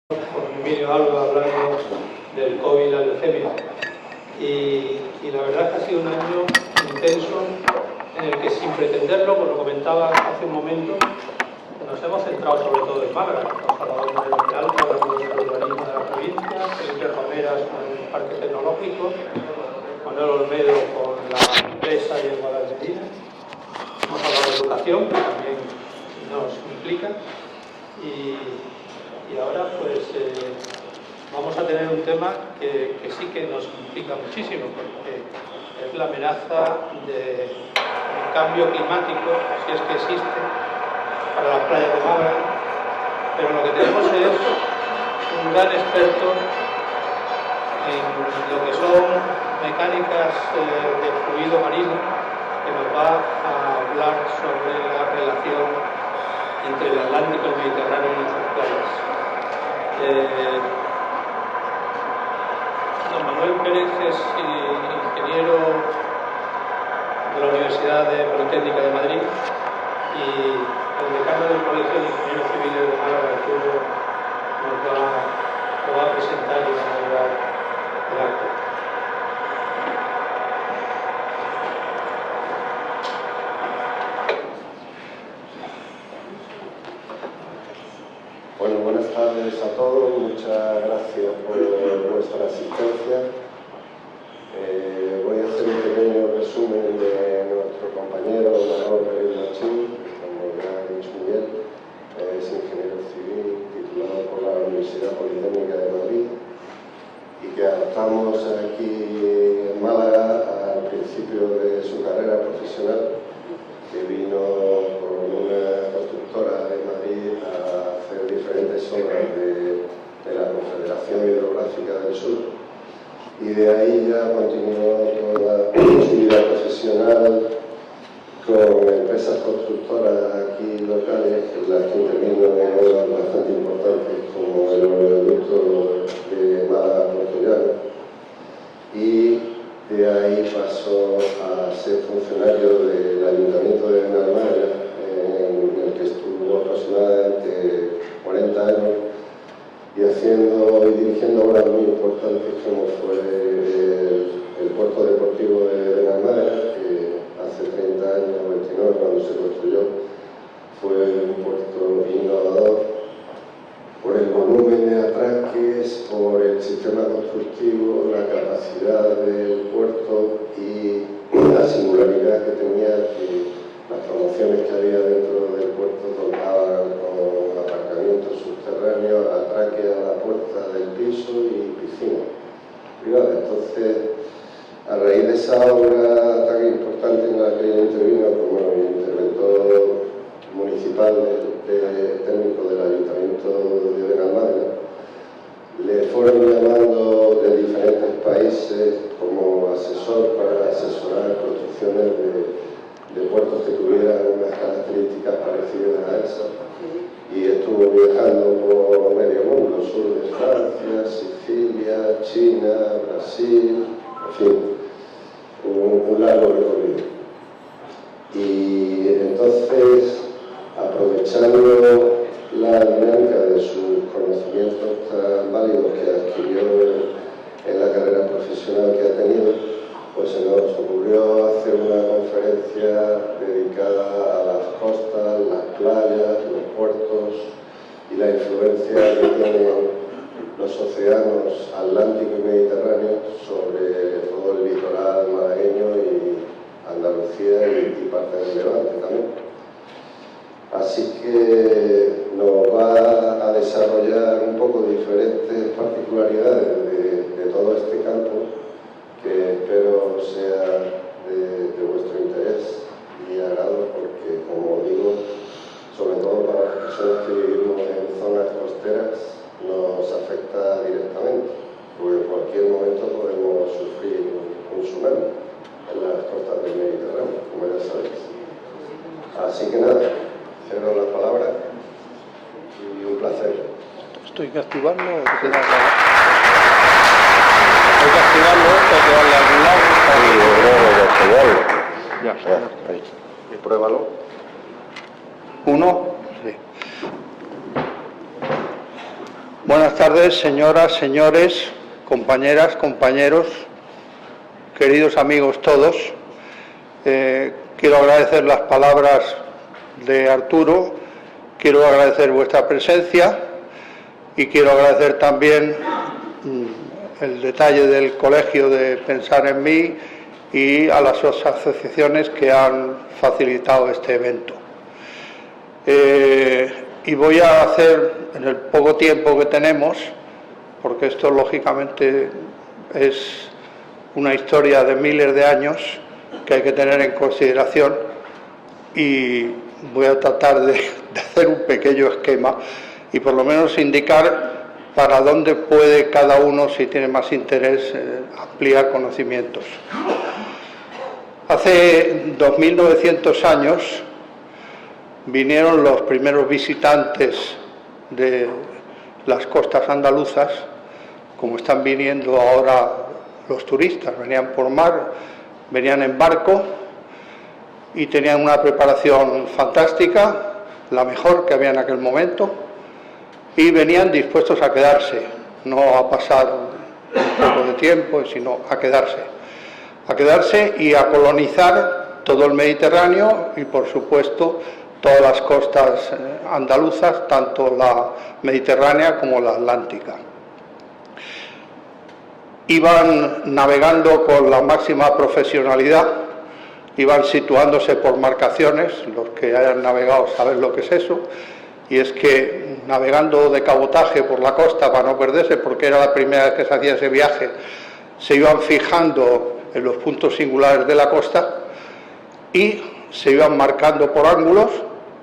con Emilio Alba hablando del COVID y la leucemia. Y la verdad es que ha sido un año intenso en el que, sin pretenderlo, como lo comentaba hace un momento, nos hemos centrado sobre todo en Málaga. Hemos hablado de Monte Alto, hablamos del urbanismo de la provincia, Felipe Romeras con el Parque Tecnológico, Manuel Olmedo con la empresa y el Guadalmedina. Hemos hablado de educación, que también nos implica. Y ahora pues vamos a tener un tema que sí que nos implica muchísimo, porque es la amenaza del cambio climático, si es que existe, para las playas de Málaga. Pero lo que tenemos es un gran experto en lo que son mecánicas de fluido marino, que nos va a hablar sobre la relación entre el Atlántico y el Mediterráneo y nuestras playas. Don Manuel Pérez es ingeniero de la Universidad Politécnica de Madrid y el decano del Colegio de Ingenieros Civiles de Málaga, Arturo, lo va a presentar y va a inaugurar el acto. Bueno, buenas tardes a todos, muchas gracias por vuestra asistencia. Voy a hacer un pequeño resumen de nuestro compañero Manuel Pérez Machín, como ya ha dicho Miguel, es ingeniero civil titulado por la Universidad Politécnica de Madrid y que adoptamos aquí en Málaga al principio de su carrera profesional, que vino con una constructora de Madrid a hacer diferentes obras de la Confederación Hidrográfica del Sur, y de ahí ya continuó toda su vida profesional con empresas constructoras aquí locales, en las que intervino en obras bastante importantes como el oleoducto de Málaga-Puerto Llano, y de ahí pasó a ser funcionario del Ayuntamiento de Benalmádena, en el que estuvo aproximadamente 40 años y haciendo y dirigiendo obras muy importantes como fue el puerto deportivo de Benalmádena, que hace 30 años, 29, cuando se construyó, fue un puerto innovador por el volumen de atraques, por el sistema constructivo, la capacidad del puerto y la singularidad que tenía, que las promociones que había dentro del puerto contaban con aparcamientos subterráneos, atraque a la puerta del piso y piscina privada. Entonces, a raíz de esa obra tan importante en la que intervino como interventor municipal técnico del Ayuntamiento de Benalmádena, le fueron llamando de diferentes países como asesor para asesorar construcciones de puertos que tuvieran unas características parecidas a esas, y estuvo viajando por medio mundo, sur de Francia, Sicilia, China, Brasil, en fin, un largo recorrido. Y entonces, aprovechando la dinámica de sus conocimientos tan válidos que adquirió en la carrera profesional que ha tenido, pues se nos ocurrió hacer una conferencia dedicada a las costas, las playas, los puertos y la influencia que tienen los océanos Atlántico y Mediterráneo sobre todo el litoral malagueño y Andalucía y parte del Levante también. Así que nos va a desarrollar un poco diferentes particularidades de todo este campo, que espero sea de vuestro interés y agrado, porque, como digo, sobre todo para las personas que vivimos en zonas costeras, nos afecta directamente, porque en cualquier momento podemos sufrir un tsunami en las costas del Mediterráneo, como ya sabéis. Así que nada, cedo la palabra y un placer. ¿Estoy que activarlo o que queda? ¿Hay que activarlo o que darle a algún lado? Sí, Ya, ahí. Pruébalo. ¿Uno? Sí. Bueno. Buenas tardes, señoras, señores, compañeras, compañeros, queridos amigos todos. Quiero agradecer las palabras de Arturo, quiero agradecer vuestra presencia y quiero agradecer también el detalle del Colegio de Pensar en Mí y a las asociaciones que han facilitado este evento. Y voy a hacer, en el poco tiempo que tenemos, porque esto lógicamente es una historia de miles de años que hay que tener en consideración, y voy a tratar de hacer un pequeño esquema y por lo menos indicar para dónde puede cada uno, si tiene más interés, ampliar conocimientos. Hace 2900 años vinieron los primeros visitantes de las costas andaluzas, como están viniendo ahora los turistas. Venían por mar, venían en barco y tenían una preparación fantástica, la mejor que había en aquel momento, y venían dispuestos a quedarse, no a pasar un poco de tiempo, sino a quedarse y a colonizar todo el Mediterráneo y, por supuesto, todas las costas andaluzas, tanto la mediterránea como la atlántica. Iban navegando con la máxima profesionalidad, iban situándose por marcaciones. Los que hayan navegado saben lo que es eso, y es que navegando de cabotaje por la costa para no perderse, porque era la primera vez que se hacía ese viaje, se iban fijando en los puntos singulares de la costa y se iban marcando por ángulos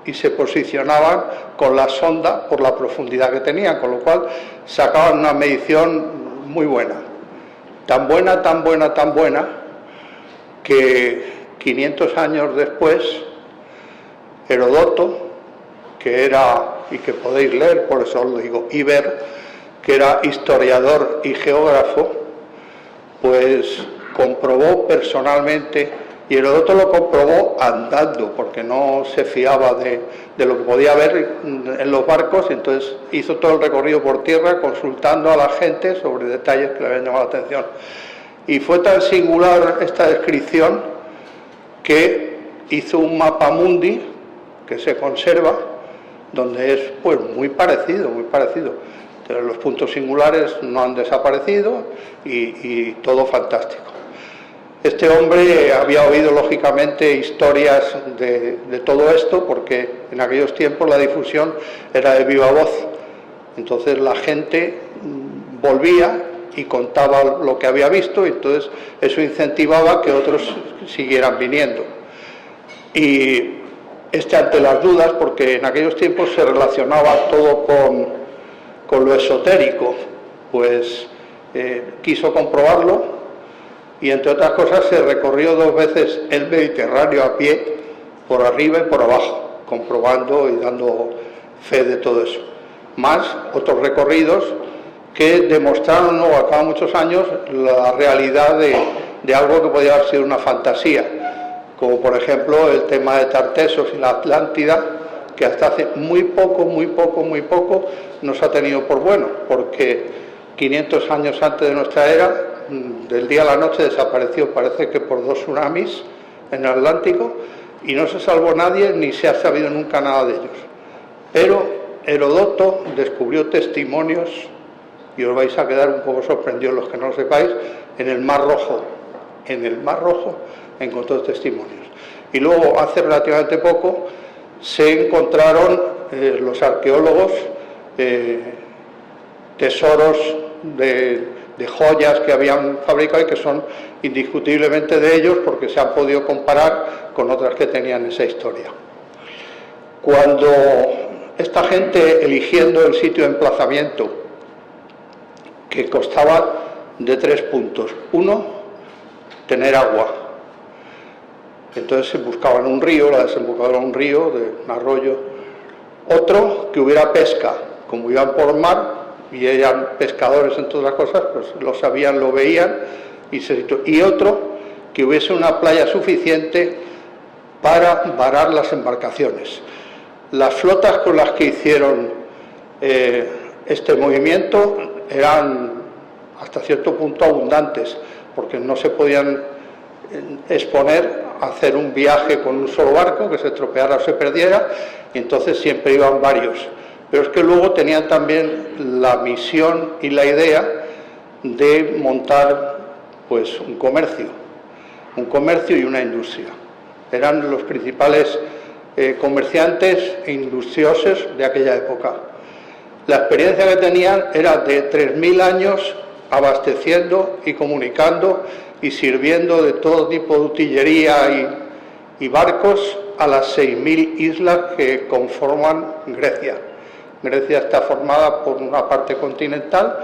y se posicionaban con la sonda por la profundidad que tenían, con lo cual sacaban una medición muy buena. Tan buena, que 500 años después, Heródoto, que era, y que podéis leer, por eso os lo digo, y ver, que era historiador y geógrafo, pues comprobó personalmente. Y Heródoto lo comprobó andando, porque no se fiaba de lo que podía ver en los barcos, y entonces hizo todo el recorrido por tierra consultando a la gente sobre detalles que le habían llamado la atención. Y fue tan singular esta descripción que hizo un mapa mundi que se conserva, donde es pues muy parecido. Entonces, los puntos singulares no han desaparecido y todo fantástico. Este hombre había oído lógicamente historias de todo esto, porque en aquellos tiempos la difusión era de viva voz. Entonces la gente volvía y contaba lo que había visto, y entonces eso incentivaba que otros siguieran viniendo. Y ante las dudas, porque en aquellos tiempos se relacionaba todo con lo esotérico, pues quiso comprobarlo. Y entre otras cosas se recorrió 2 veces el Mediterráneo a pie, por arriba y por abajo, comprobando y dando fe de todo eso. Más otros recorridos que demostraron luego, a cabo de muchos años, la realidad de algo que podía haber sido una fantasía, como por ejemplo el tema de Tartesos y la Atlántida, que hasta hace muy poco nos ha tenido por bueno, porque 500 años antes de nuestra era, del día a la noche desapareció, parece que por 2 tsunamis en el Atlántico, y no se salvó nadie ni se ha sabido nunca nada de ellos. Pero Heródoto descubrió testimonios, y os vais a quedar un poco sorprendidos los que no lo sepáis, en el Mar Rojo. En el Mar Rojo encontró testimonios. Y luego, hace relativamente poco, se encontraron los arqueólogos tesoros de joyas que habían fabricado y que son indiscutiblemente de ellos, porque se han podido comparar con otras que tenían esa historia. Cuando esta gente, eligiendo el sitio de emplazamiento, que constaba de 3 puntos. Uno, tener agua. Entonces se buscaban un río, la desembocadura de un río, de un arroyo. Otro, que hubiera pesca. Como iban por mar y eran pescadores, entre otras cosas, pues lo sabían, lo veían. Y otro, que hubiese una playa suficiente para varar las embarcaciones. Las flotas con las que hicieron este movimiento eran hasta cierto punto abundantes, porque no se podían exponer a hacer un viaje con un solo barco, que se estropeara o se perdiera, y entonces siempre iban varios. Pero es que luego tenían también la misión y la idea de montar pues un comercio y una industria. Eran los principales comerciantes e industriosos de aquella época. La experiencia que tenían era de 3.000 años abasteciendo y comunicando y sirviendo de todo tipo de utillería y barcos a las 6.000 islas que conforman Grecia. Grecia está formada por una parte continental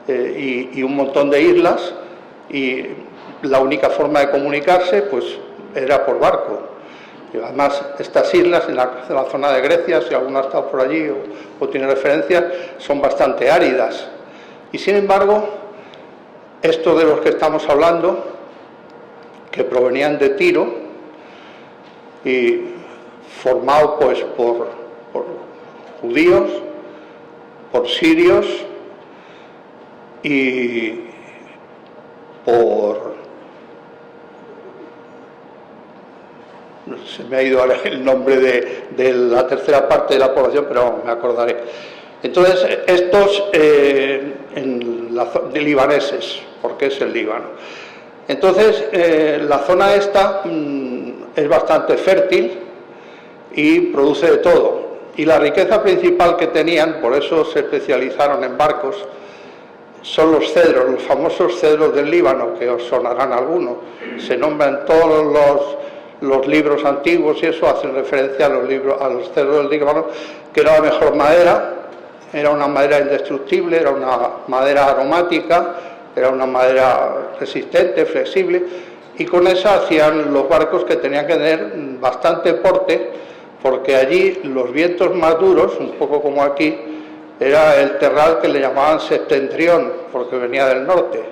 y un montón de islas, y la única forma de comunicarse pues era por barco. Y además estas islas en la zona de Grecia, si alguno ha estado por allí o tiene referencias, son bastante áridas. Y sin embargo, estos de los que estamos hablando, que provenían de Tiro y formados pues por judíos, por sirios y por... se me ha ido ahora el nombre de la tercera parte de la población, pero me acordaré. Entonces, estos de libaneses, porque es el Líbano. Entonces, la zona esta es bastante fértil y produce de todo. Y la riqueza principal que tenían, por eso se especializaron en barcos, son los cedros, los famosos cedros del Líbano, que os sonarán algunos. Se nombran todos los libros antiguos y eso hacen referencia a los cedros del Líbano, que era la mejor madera, era una madera indestructible, era una madera aromática, era una madera resistente, flexible, y con esa hacían los barcos, que tenían que tener bastante porte, porque allí los vientos más duros, un poco como aquí, era el terral que le llamaban septentrión, porque venía del norte.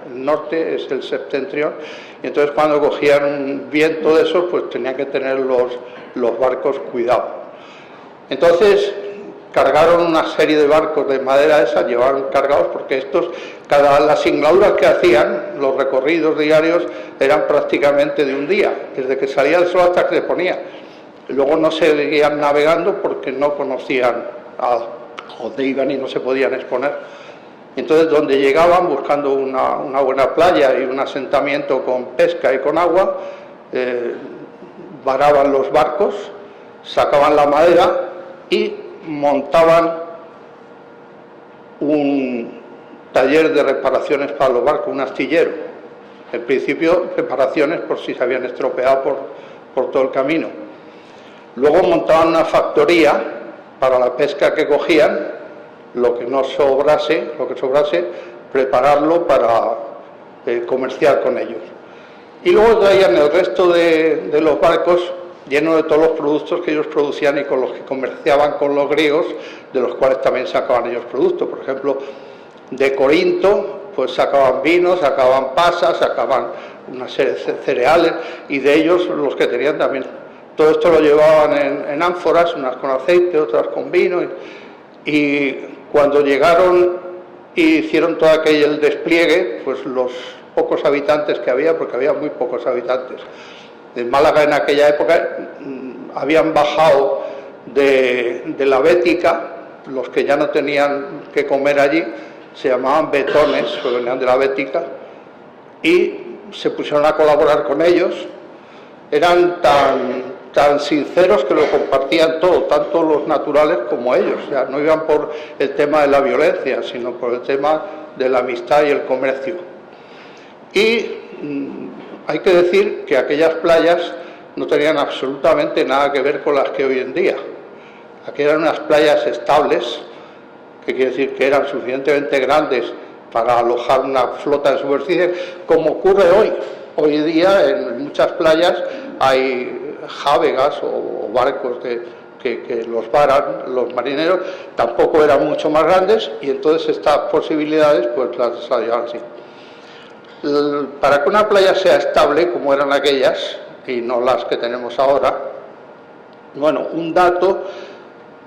El norte es el septentrión, y entonces cuando cogían un viento de esos, pues tenían que tener los barcos cuidados. Entonces cargaron una serie de barcos de madera esa, llevaron cargados, porque las singladuras que hacían, los recorridos diarios, eran prácticamente de un día, desde que salía el sol hasta que se ponía. Luego no seguían navegando porque no conocían a dónde iban y no se podían exponer. Entonces, donde llegaban, buscando una buena playa y un asentamiento con pesca y con agua, varaban los barcos, sacaban la madera y montaban un taller de reparaciones para los barcos, un astillero. En principio, reparaciones por si se habían estropeado por todo el camino. Luego montaban una factoría para la pesca que cogían, lo que sobrase, prepararlo para comerciar con ellos. Y luego traían el resto de los barcos llenos de todos los productos que ellos producían y con los que comerciaban con los griegos, de los cuales también sacaban ellos productos. Por ejemplo, de Corinto pues sacaban vino, sacaban pasas, sacaban una serie de cereales, y de ellos los que tenían también. Todo esto lo llevaban en ánforas, unas con aceite, otras con vino, y cuando llegaron y hicieron todo aquel despliegue, pues los pocos habitantes que había, porque había muy pocos habitantes. En Málaga en aquella época habían bajado de la Bética, los que ya no tenían que comer allí, se llamaban betones, que venían de la Bética, y se pusieron a colaborar con ellos. Eran tan sinceros que lo compartían todo, tanto los naturales como ellos. O sea, no iban por el tema de la violencia, sino por el tema de la amistad y el comercio. Y hay que decir que aquellas playas no tenían absolutamente nada que ver con las que hoy en día. Aquí eran unas playas estables, que quiere decir que eran suficientemente grandes para alojar una flota de superficie, como ocurre hoy. Hoy en día en muchas playas hay jávegas o barcos que los varan los marineros, tampoco eran mucho más grandes, y entonces estas posibilidades pues las desarrollaban así. Para que una playa sea estable, como eran aquellas, y no las que tenemos ahora, bueno, un dato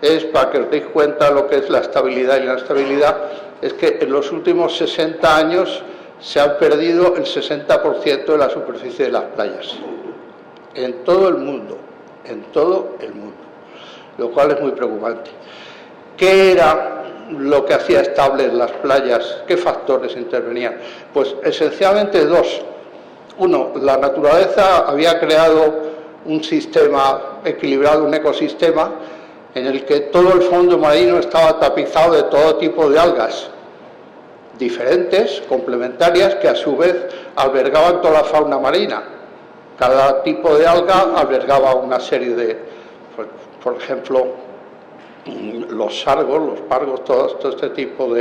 es, para que os deis cuenta de lo que es la estabilidad y la inestabilidad, es que en los últimos 60 años se ha perdido el 60% de la superficie de las playas. En todo el mundo, lo cual es muy preocupante. ¿Qué era lo que hacía estables las playas? ¿Qué factores intervenían? Pues esencialmente dos. Uno, la naturaleza había creado un sistema equilibrado, un ecosistema en el que todo el fondo marino estaba tapizado de todo tipo de algas diferentes, complementarias, que a su vez albergaban toda la fauna marina. Cada tipo de alga albergaba una serie de, por ejemplo, los sargos, los pargos, todo este tipo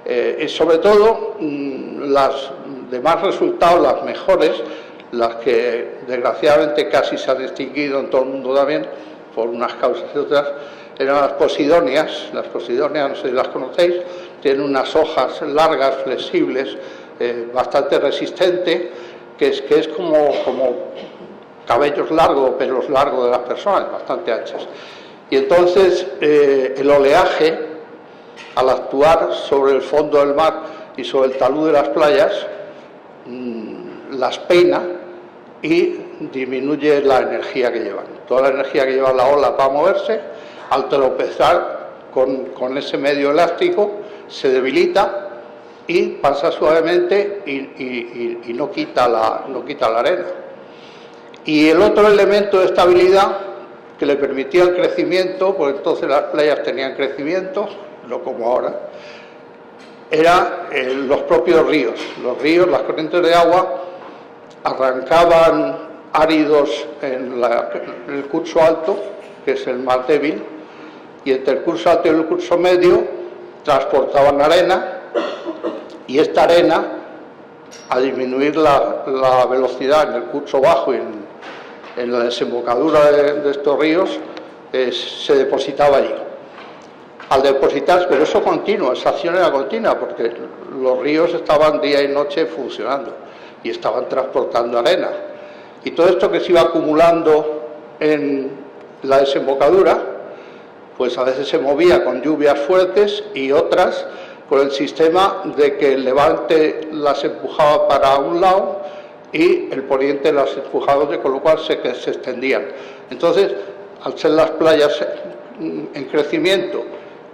y sobre todo las de más resultados, las mejores, las que desgraciadamente casi se han extinguido en todo el mundo también, por unas causas y otras, eran las posidonias. Las posidonias, no sé si las conocéis, tienen unas hojas largas, flexibles, bastante resistentes, que es como cabellos largos, pelos largos de las personas, bastante anchas. Y entonces el oleaje, al actuar sobre el fondo del mar y sobre el talud de las playas, las peina y disminuye la energía que llevan. Toda la energía que lleva la ola para moverse, al tropezar con ese medio elástico, se debilita y pasa suavemente y no quita la arena. Y el otro elemento de estabilidad que le permitía el crecimiento, porque entonces las playas tenían crecimiento, no como ahora, eran los propios ríos. Los ríos, las corrientes de agua, arrancaban áridos en el curso alto, que es el más débil, y entre el curso alto y el curso medio transportaban arena, y esta arena, a disminuir la velocidad en el curso bajo y en la desembocadura de estos ríos, se depositaba allí. Al depositarse, pero eso continuo, esa acción era continua, porque los ríos estaban día y noche funcionando y estaban transportando arena. Y todo esto que se iba acumulando en la desembocadura, pues a veces se movía con lluvias fuertes y otras por el sistema de que el levante las empujaba para un lado y el poniente las empujaba, con lo cual se extendían. Entonces, al ser las playas en crecimiento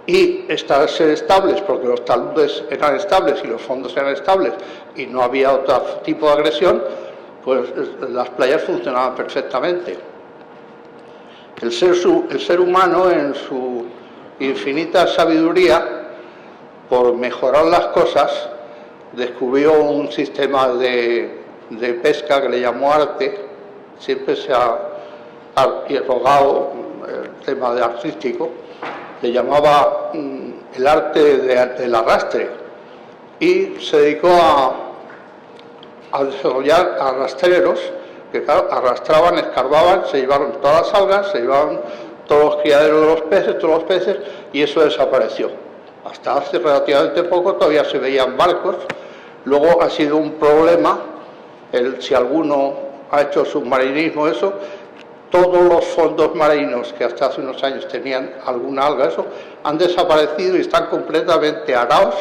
y ser estables, porque los taludes eran estables y los fondos eran estables y no había otro tipo de agresión, pues las playas funcionaban perfectamente. El ser humano, en su infinita sabiduría, por mejorar las cosas, descubrió un sistema de pesca que le llamó arte. Siempre se ha rogado el tema de artístico, le llamaba el arte del arrastre, y se dedicó a desarrollar arrastreros que, claro, arrastraban, escarbaban, se llevaron todas las algas, se llevaban todos los criaderos de todos los peces, y eso desapareció. Hasta hace relativamente poco todavía se veían barcos. Luego ha sido un problema, si alguno ha hecho submarinismo, eso, todos los fondos marinos que hasta hace unos años tenían alguna alga, eso, han desaparecido y están completamente arados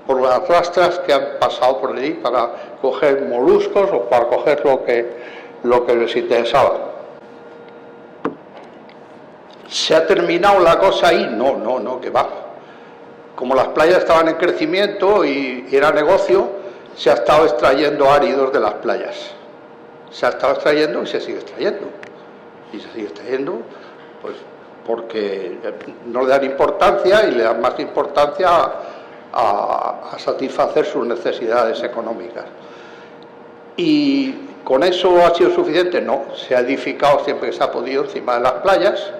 por las rastras que han pasado por allí para coger moluscos o para coger lo que les interesaba. ¿Se ha terminado la cosa ahí? No, que va. Como las playas estaban en crecimiento y era negocio, se ha estado extrayendo áridos de las playas. Se ha estado extrayendo y se sigue extrayendo. Y se sigue extrayendo, pues porque no le dan importancia, y le dan más importancia a satisfacer sus necesidades económicas. ¿Y con eso ha sido suficiente? No, se ha edificado siempre que se ha podido encima de las playas.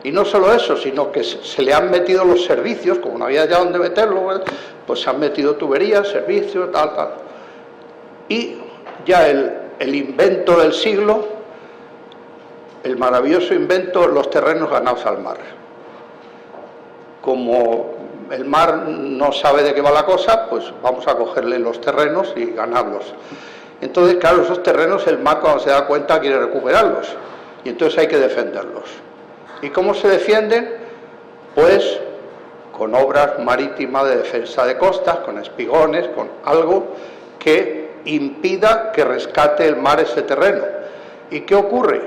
Y no solo eso, sino que se le han metido los servicios, como no había ya dónde meterlo, pues se han metido tuberías, servicios, tal. Y ya el invento del siglo, el maravilloso invento, los terrenos ganados al mar. Como el mar no sabe de qué va la cosa, pues vamos a cogerle los terrenos y ganarlos. Entonces, claro, esos terrenos el mar, cuando se da cuenta, quiere recuperarlos, y entonces hay que defenderlos. ¿Y cómo se defienden? Pues con obras marítimas de defensa de costas, con espigones, con algo que impida que rescate el mar ese terreno. ¿Y qué ocurre?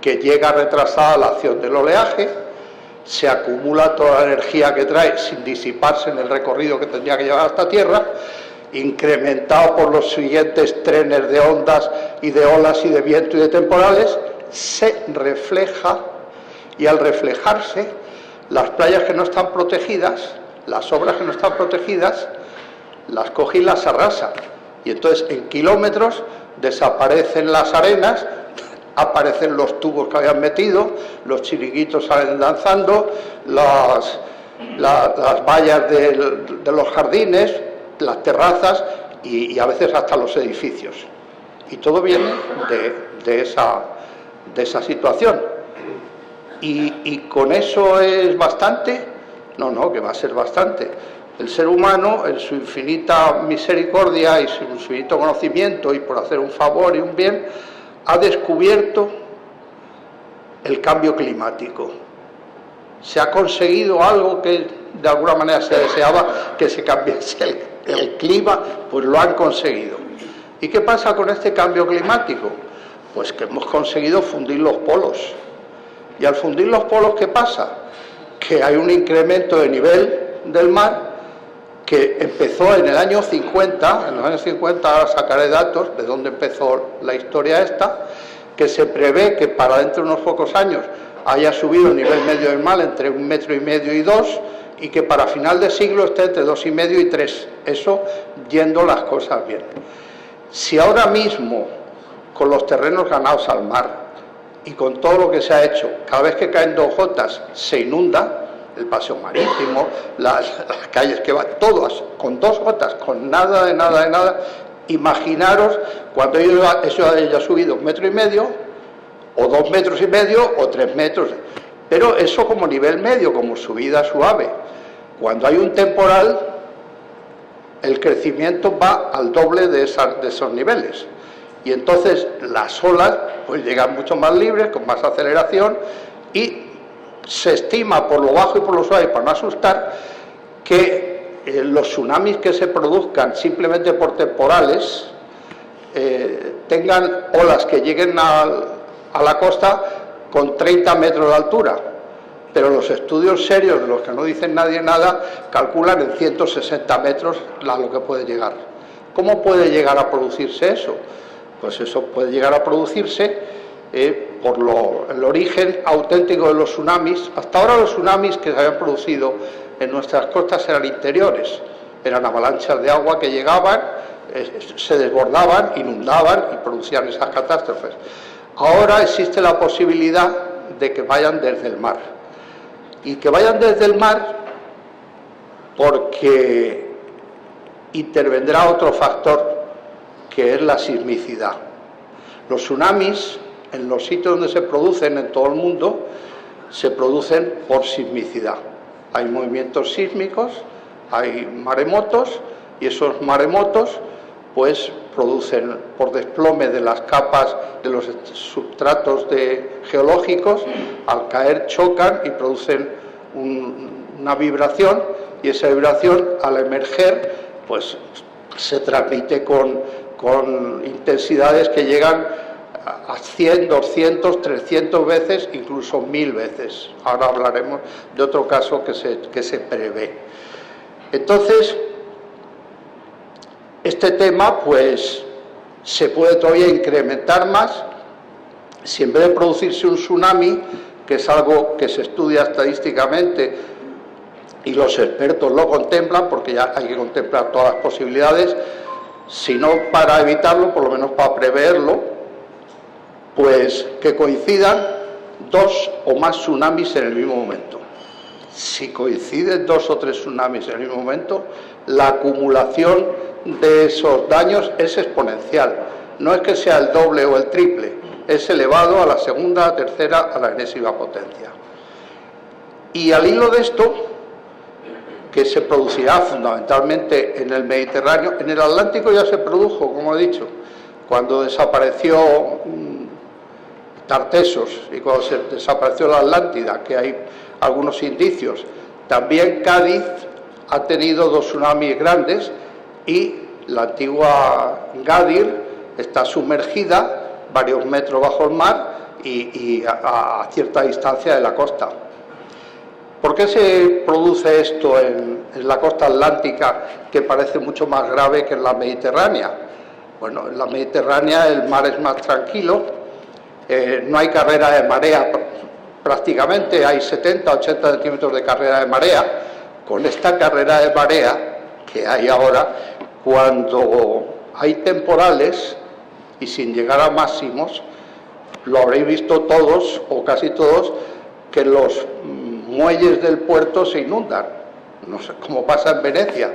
Que llega retrasada la acción del oleaje, se acumula toda la energía que trae sin disiparse en el recorrido que tendría que llevar hasta tierra, incrementado por los siguientes trenes de ondas y de olas y de viento y de temporales, se refleja, y al reflejarse, las playas que no están protegidas, las obras que no están protegidas, las coge y las arrasa. Y entonces en kilómetros desaparecen las arenas, aparecen los tubos que habían metido, los chiringuitos salen danzando, las vallas de los jardines, las terrazas y a veces hasta los edificios. Y todo viene de esa situación. ¿Y con eso es bastante? No, que va a ser bastante. El ser humano, en su infinita misericordia y su infinito conocimiento, y por hacer un favor y un bien, ha descubierto el cambio climático. Se ha conseguido algo que de alguna manera se deseaba, que se cambiase el clima, pues lo han conseguido. ¿Y qué pasa con este cambio climático? Pues que hemos conseguido fundir los polos. Y al fundir los polos, ¿qué pasa? Que hay un incremento de nivel del mar que empezó en el año 50, en los años 50, ahora sacaré datos de dónde empezó la historia esta, que se prevé que para dentro de unos pocos años haya subido el nivel medio del mar entre 1,5 metros y 2, y que para final de siglo esté entre 2,5 y 3, eso yendo las cosas bien. Si ahora mismo, con los terrenos ganados al mar y con todo lo que se ha hecho, cada vez que caen 2 gotas se inunda, el paseo marítimo, las calles que van, todas, con 2 gotas, con nada de nada, imaginaros cuando eso haya subido 1,5 metros, o 2,5 metros, o 3 metros, pero eso como nivel medio, como subida suave. Cuando hay un temporal, el crecimiento va al doble de esos niveles, y entonces las olas pues llegan mucho más libres, con más aceleración, y se estima por lo bajo y por lo suave, para no asustar, que los tsunamis que se produzcan simplemente por temporales tengan olas que lleguen a la costa con 30 metros de altura, pero los estudios serios, de los que no dicen nadie nada, calculan en 160 metros a lo que puede llegar. ¿Cómo puede llegar a producirse eso? Pues eso puede llegar a producirse por el origen auténtico de los tsunamis. Hasta ahora los tsunamis que se habían producido en nuestras costas eran interiores, eran avalanchas de agua que llegaban, se desbordaban, inundaban y producían esas catástrofes. Ahora existe la posibilidad de que vayan desde el mar, y que vayan desde el mar porque intervendrá otro factor, que es la sismicidad. Los tsunamis, en los sitios donde se producen en todo el mundo, se producen por sismicidad. Hay movimientos sísmicos, hay maremotos, y esos maremotos pues producen por desplome de las capas de los substratos geológicos, al caer chocan y producen una vibración, y esa vibración al emerger pues se transmite con intensidades que llegan a 100, 200, 300 veces, incluso 1000 veces. Ahora hablaremos de otro caso que se prevé. Entonces, este tema pues se puede todavía incrementar más si en vez de producirse un tsunami, que es algo que se estudia estadísticamente y los expertos lo contemplan, porque ya hay que contemplar todas las posibilidades, si no para evitarlo, por lo menos para preverlo, pues que coincidan 2 o más tsunamis en el mismo momento. Si coinciden 2 o 3 tsunamis en el mismo momento, la acumulación de esos daños es exponencial. No es que sea el doble o el triple, es elevado a la segunda, a la tercera, a la enésima potencia. Y al hilo de esto, que se producirá fundamentalmente en el Mediterráneo, en el Atlántico ya se produjo, como he dicho, cuando desapareció Tartesos y cuando se desapareció la Atlántida, que hay algunos indicios. También Cádiz ha tenido 2 tsunamis grandes y la antigua Gádir está sumergida varios metros bajo el mar y a cierta distancia de la costa. ¿Por qué se produce esto en la costa atlántica, que parece mucho más grave que en la Mediterránea? Bueno, en la Mediterránea el mar es más tranquilo, no hay carrera de marea prácticamente, hay 70-80 centímetros de carrera de marea. Con esta carrera de marea que hay ahora, cuando hay temporales y sin llegar a máximos, lo habréis visto todos o casi todos, que los muelles del puerto se inundan. No sé cómo pasa en Venecia,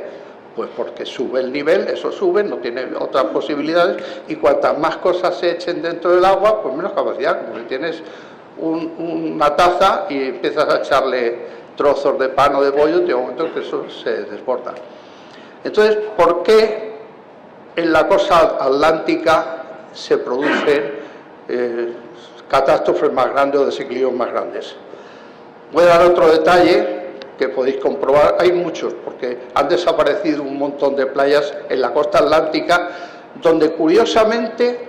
pues porque sube el nivel, eso sube, no tiene otras posibilidades, y cuantas más cosas se echen dentro del agua, pues menos capacidad. Como si tienes una taza y empiezas a echarle trozos de pan o de bollo, tiene un momento que eso se desborda. Entonces, ¿por qué en la costa atlántica se producen catástrofes más grandes o desequilibrios más grandes? Voy a dar otro detalle que podéis comprobar. Hay muchos, porque han desaparecido un montón de playas en la costa atlántica, donde curiosamente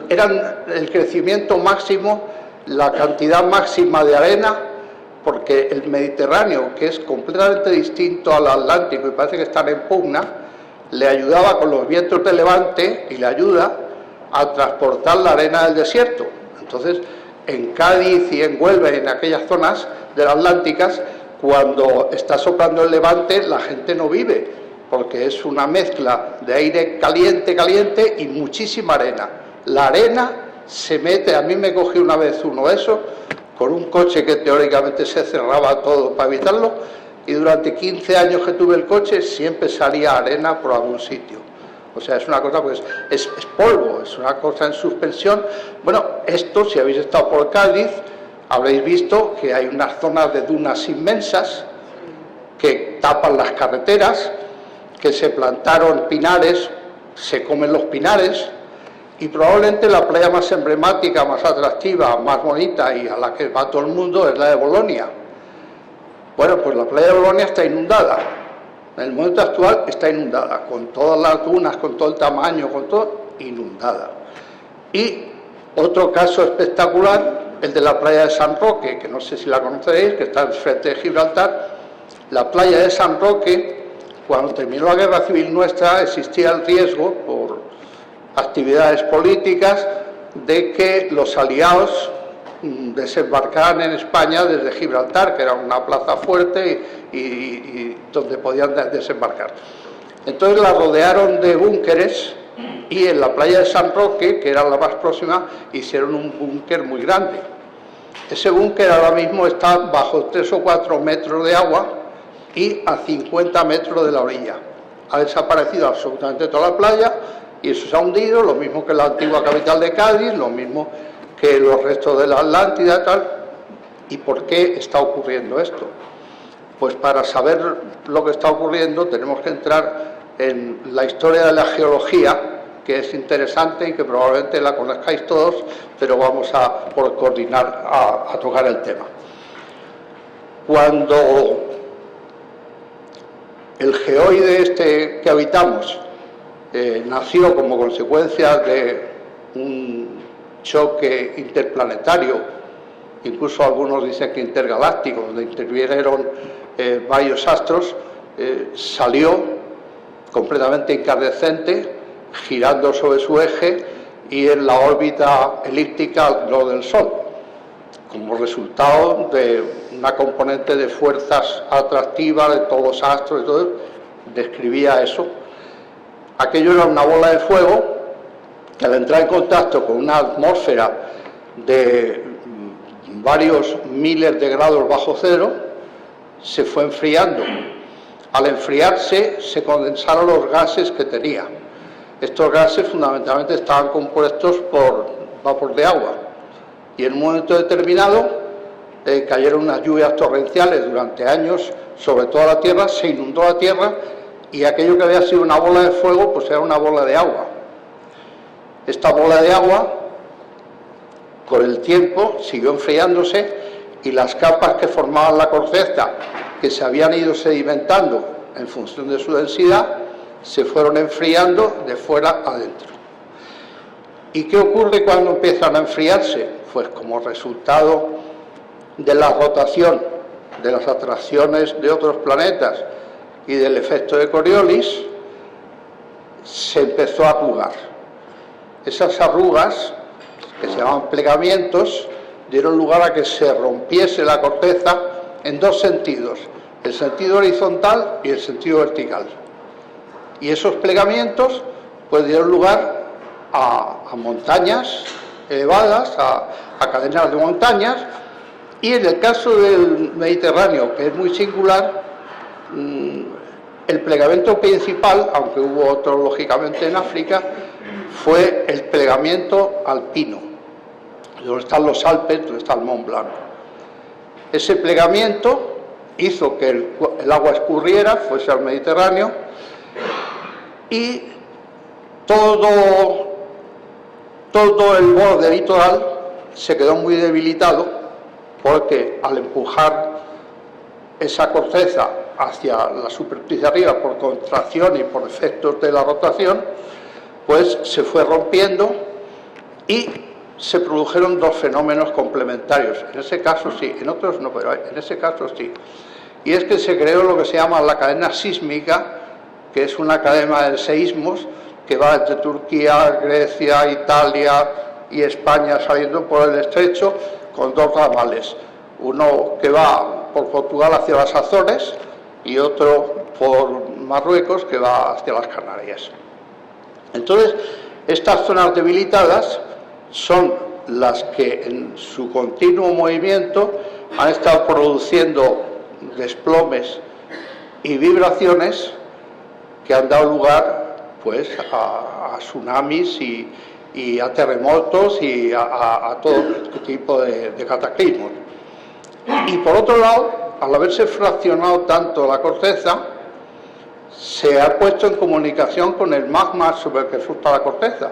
eran el crecimiento máximo, la cantidad máxima de arena, porque el Mediterráneo, que es completamente distinto al Atlántico y parece que están en pugna, le ayudaba con los vientos de levante y le ayuda a transportar la arena del desierto. Entonces, en Cádiz y en Huelva, en aquellas zonas de las atlánticas, cuando está soplando el levante, la gente no vive, porque es una mezcla de aire caliente, caliente y muchísima arena. La arena se mete, a mí me cogió una vez uno de esos, con un coche que teóricamente se cerraba todo para evitarlo, y durante 15 años que tuve el coche siempre salía arena por algún sitio. O sea, es una cosa, pues, es polvo, es una cosa en suspensión. Bueno, esto, si habéis estado por Cádiz, habréis visto que hay unas zonas de dunas inmensas que tapan las carreteras, que se plantaron pinares, se comen los pinares, y probablemente la playa más emblemática, más atractiva, más bonita y a la que va todo el mundo es la de Bolonia. Bueno, pues la playa de Bolonia está inundada. En el momento actual está inundada, con todas las dunas, con todo el tamaño, con todo, inundada. Y otro caso espectacular, el de la playa de San Roque, que no sé si la conoceréis, que está enfrente de Gibraltar. La playa de San Roque, cuando terminó la guerra civil nuestra, existía el riesgo, por actividades políticas, de que los aliados desembarcaran en España desde Gibraltar, que era una plaza fuerte y donde podían desembarcar. Entonces la rodearon de búnkeres y en la playa de San Roque, que era la más próxima, hicieron un búnker muy grande. Ese búnker ahora mismo está bajo 3 o 4 metros de agua y a 50 metros de la orilla. Ha desaparecido absolutamente toda la playa y eso se ha hundido, lo mismo que la antigua capital de Cádiz, lo mismo que los restos de la Atlántida y tal. ¿Y por qué está ocurriendo esto? Pues para saber lo que está ocurriendo tenemos que entrar en la historia de la geología, que es interesante y que probablemente la conozcáis todos, pero vamos a por coordinar a tocar el tema. Cuando el geoide este que habitamos nació como consecuencia de un choque interplanetario, incluso algunos dicen que intergaláctico, donde intervinieron varios astros, salió completamente incandescente, girando sobre su eje y en la órbita elíptica alrededor del Sol, como resultado de una componente de fuerzas atractivas de todos los astros y todo, describía eso. Aquello era una bola de fuego que al entrar en contacto con una atmósfera de varios miles de grados bajo cero, se fue enfriando. Al enfriarse, se condensaron los gases que tenía. Estos gases fundamentalmente estaban compuestos por vapor de agua. Y en un momento determinado cayeron unas lluvias torrenciales durante años sobre toda la Tierra, se inundó la Tierra y aquello que había sido una bola de fuego, pues era una bola de agua. Esta bola de agua Con el tiempo siguió enfriándose y las capas que formaban la corteza, que se habían ido sedimentando en función de su densidad, se fueron enfriando de fuera adentro. ¿Y qué ocurre cuando empiezan a enfriarse? Pues como resultado de la rotación, de las atracciones de otros planetas y del efecto de Coriolis, se empezó a arrugar. Esas arrugas, que se llaman plegamientos, dieron lugar a que se rompiese la corteza en dos sentidos, el sentido horizontal y el sentido vertical. Y esos plegamientos pues dieron lugar a montañas elevadas, a cadenas de montañas, y en el caso del Mediterráneo, que es muy singular, el plegamento principal, aunque hubo otro lógicamente en África, fue el plegamiento alpino, donde están los Alpes, donde está el Mont Blanc. Ese plegamiento hizo que el agua escurriera, fuese al Mediterráneo, y todo el borde litoral se quedó muy debilitado, porque al empujar esa corteza hacia la superficie arriba por contracción y por efectos de la rotación, pues se fue rompiendo y se produjeron dos fenómenos complementarios. En ese caso sí, en otros no, pero en ese caso sí. Y es que se creó lo que se llama la cadena sísmica, que es una cadena de seísmos que va entre Turquía, Grecia, Italia y España, saliendo por el estrecho, con dos ramales. Uno que va por Portugal hacia las Azores y otro por Marruecos, que va hacia las Canarias. Entonces, estas zonas debilitadas son las que en su continuo movimiento han estado produciendo desplomes y vibraciones que han dado lugar pues a tsunamis y a terremotos y a todo tipo de cataclismos. Y por otro lado, al haberse fraccionado tanto la corteza, se ha puesto en comunicación con el magma sobre el que surta la corteza,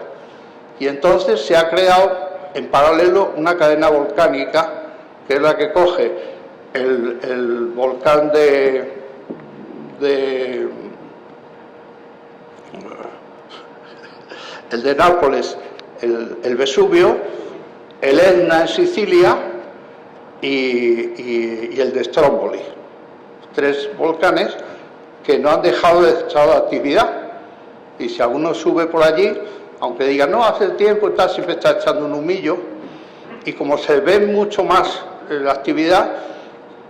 y entonces se ha creado en paralelo una cadena volcánica, que es la que coge el volcán el de Nápoles, el Vesubio, el Etna en Sicilia y el de Stromboli. Tres volcanes que no han dejado de estar de actividad. Y si alguno sube por allí, aunque diga, no, hace tiempo y tal, siempre está echando un humillo. Y como se ve mucho más la actividad,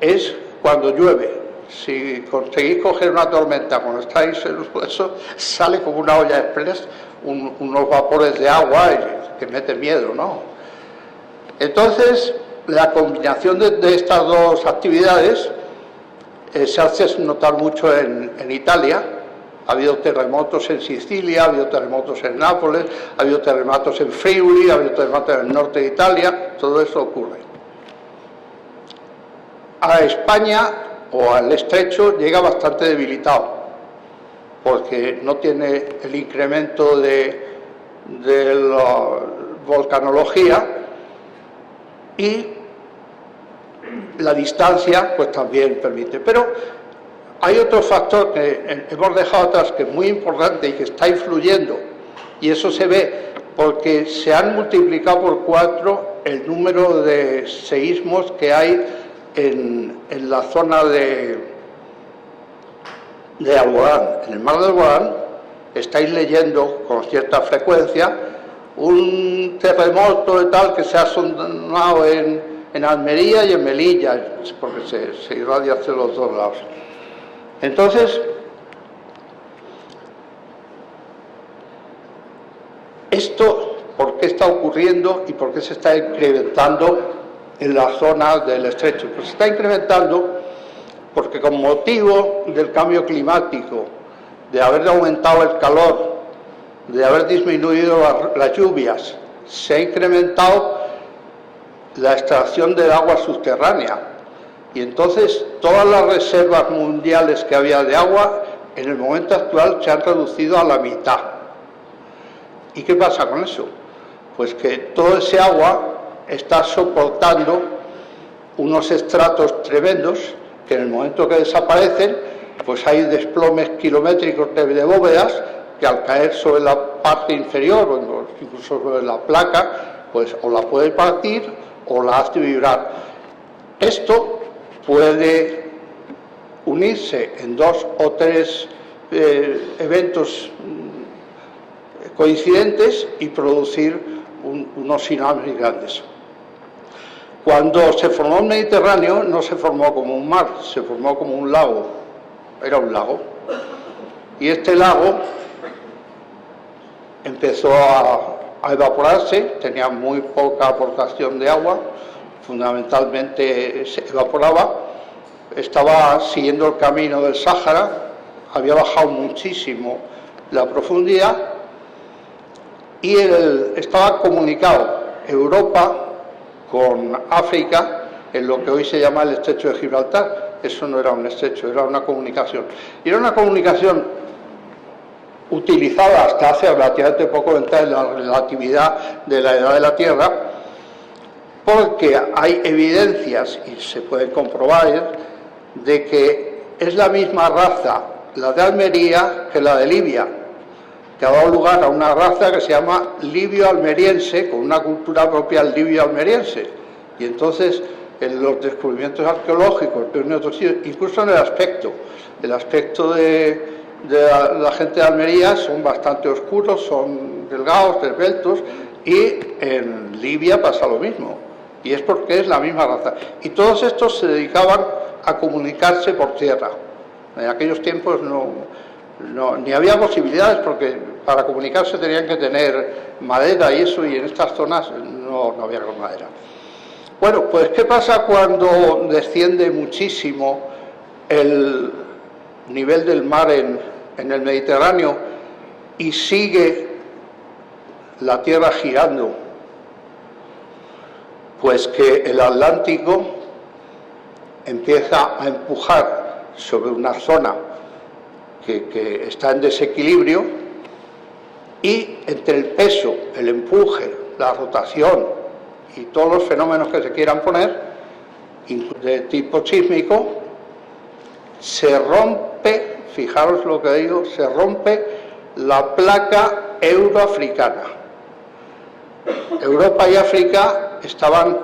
es cuando llueve. Si conseguís coger una tormenta cuando estáis en eso, sale como una olla express, unos vapores de agua que mete miedo, ¿no? Entonces, la combinación de estas dos actividades se hace notar mucho en Italia. Ha habido terremotos en Sicilia, ha habido terremotos en Nápoles, ha habido terremotos en Friuli, ha habido terremotos en el norte de Italia, todo eso ocurre. A España o al estrecho llega bastante debilitado, porque no tiene el incremento de la volcanología, y la distancia pues también permite. Pero hay otro factor que hemos dejado atrás, que es muy importante y que está influyendo, y eso se ve porque se han multiplicado por 4 el número de seísmos que hay en la zona de Alborán. En el mar de Alborán estáis leyendo con cierta frecuencia un terremoto de tal que se ha sonado en Almería y en Melilla, porque se irradia hacia los dos lados. Entonces, esto, ¿por qué está ocurriendo y por qué se está incrementando en la zona del estrecho? Pues se está incrementando porque con motivo del cambio climático, de haber aumentado el calor, de haber disminuido las lluvias, se ha incrementado la extracción del agua subterránea. Y entonces todas las reservas mundiales que había de agua en el momento actual se han reducido a la mitad. ¿Y qué pasa con eso? Pues que todo ese agua está soportando unos estratos tremendos que en el momento que desaparecen, pues hay desplomes kilométricos de bóvedas que al caer sobre la parte inferior o incluso sobre la placa, pues o la puede partir o la hace vibrar. Esto puede unirse en 2 o 3 eventos coincidentes y producir unos tsunamis grandes. Cuando se formó el Mediterráneo no se formó como un mar, se formó como un lago, era un lago. Y este lago empezó a evaporarse, tenía muy poca aportación de agua, fundamentalmente se evaporaba, estaba siguiendo el camino del Sáhara, había bajado muchísimo la profundidad y estaba comunicado Europa con África en lo que hoy se llama el estrecho de Gibraltar. Eso no era un estrecho, era una comunicación. Y era una comunicación utilizada hasta hace relativamente poco en la relatividad de la edad de la Tierra, porque hay evidencias, y se puede comprobar, de que es la misma raza, la de Almería, que la de Libia, que ha dado lugar a una raza que se llama libio-almeriense, con una cultura propia libio-almeriense. Y entonces, en los descubrimientos arqueológicos, incluso en el aspecto de la gente de Almería son bastante oscuros, son delgados, esbeltos, y en Libia pasa lo mismo. Y es porque es la misma raza. Y todos estos se dedicaban a comunicarse por tierra. En aquellos tiempos ni había posibilidades, porque para comunicarse tenían que tener madera y eso, y en estas zonas no había con madera. Bueno, pues ¿qué pasa cuando desciende muchísimo el nivel del mar en el Mediterráneo y sigue la Tierra girando? Pues que el Atlántico empieza a empujar sobre una zona que está en desequilibrio, y entre el peso, el empuje, la rotación y todos los fenómenos que se quieran poner, de tipo sísmico, se rompe, fijaros lo que digo, se rompe la placa euroafricana. Europa y África estaban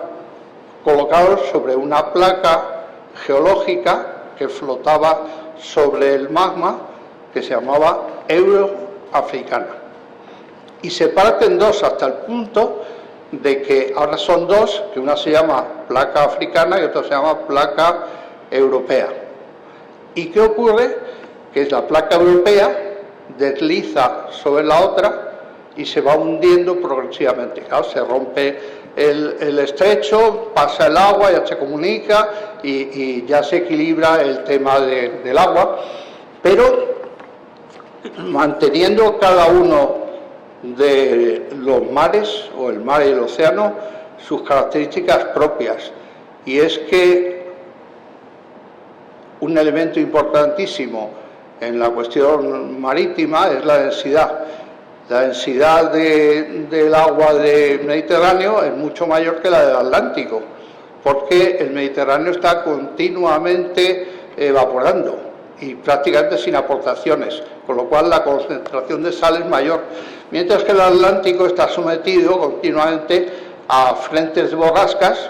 colocados sobre una placa geológica que flotaba sobre el magma, que se llamaba euroafricana. Y se parten dos hasta el punto de que ahora son dos, que una se llama placa africana y otra se llama placa europea. ¿Y qué ocurre? Que la placa europea desliza sobre la otra y se va hundiendo progresivamente. Claro, se rompe el estrecho, pasa el agua, ya se comunica y ya se equilibra el tema del agua, pero manteniendo cada uno de los mares, o el mar y el océano, sus características propias. Y es que un elemento importantísimo en la cuestión marítima es la densidad. La densidad del agua del Mediterráneo es mucho mayor que la del Atlántico, porque el Mediterráneo está continuamente evaporando y prácticamente sin aportaciones, con lo cual la concentración de sal es mayor, mientras que el Atlántico está sometido continuamente a frentes de borrascas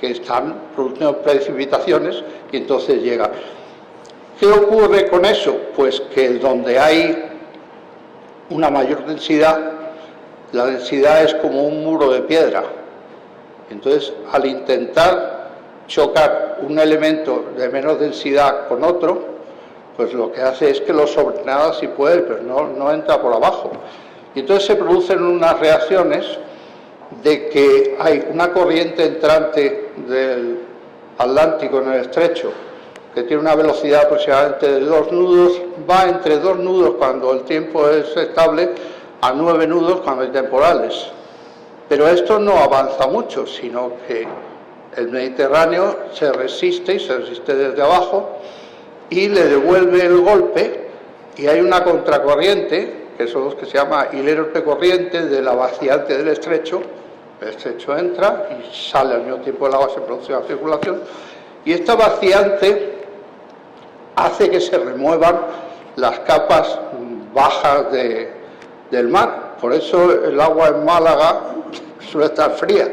que están produciendo precipitaciones y entonces llega. ¿Qué ocurre con eso? Pues que donde hay una mayor densidad, la densidad es como un muro de piedra. Entonces, al intentar chocar un elemento de menos densidad con otro, pues lo que hace es que lo sobrenada si puede, pero no entra por abajo. Y entonces se producen unas reacciones de que hay una corriente entrante del Atlántico en el estrecho, que tiene una velocidad aproximadamente de 2 nudos, va entre 2 nudos cuando el tiempo es estable, a 9 nudos cuando hay temporales. Pero esto no avanza mucho, sino que el Mediterráneo se resiste, y se resiste desde abajo, y le devuelve el golpe, y hay una contracorriente, que son los que se llama hileros de corriente de la vaciante del estrecho, El estrecho entra y sale al mismo tiempo el agua, se produce la circulación, y esta vaciante hace que se remuevan las capas bajas del mar. Por eso el agua en Málaga suele estar fría,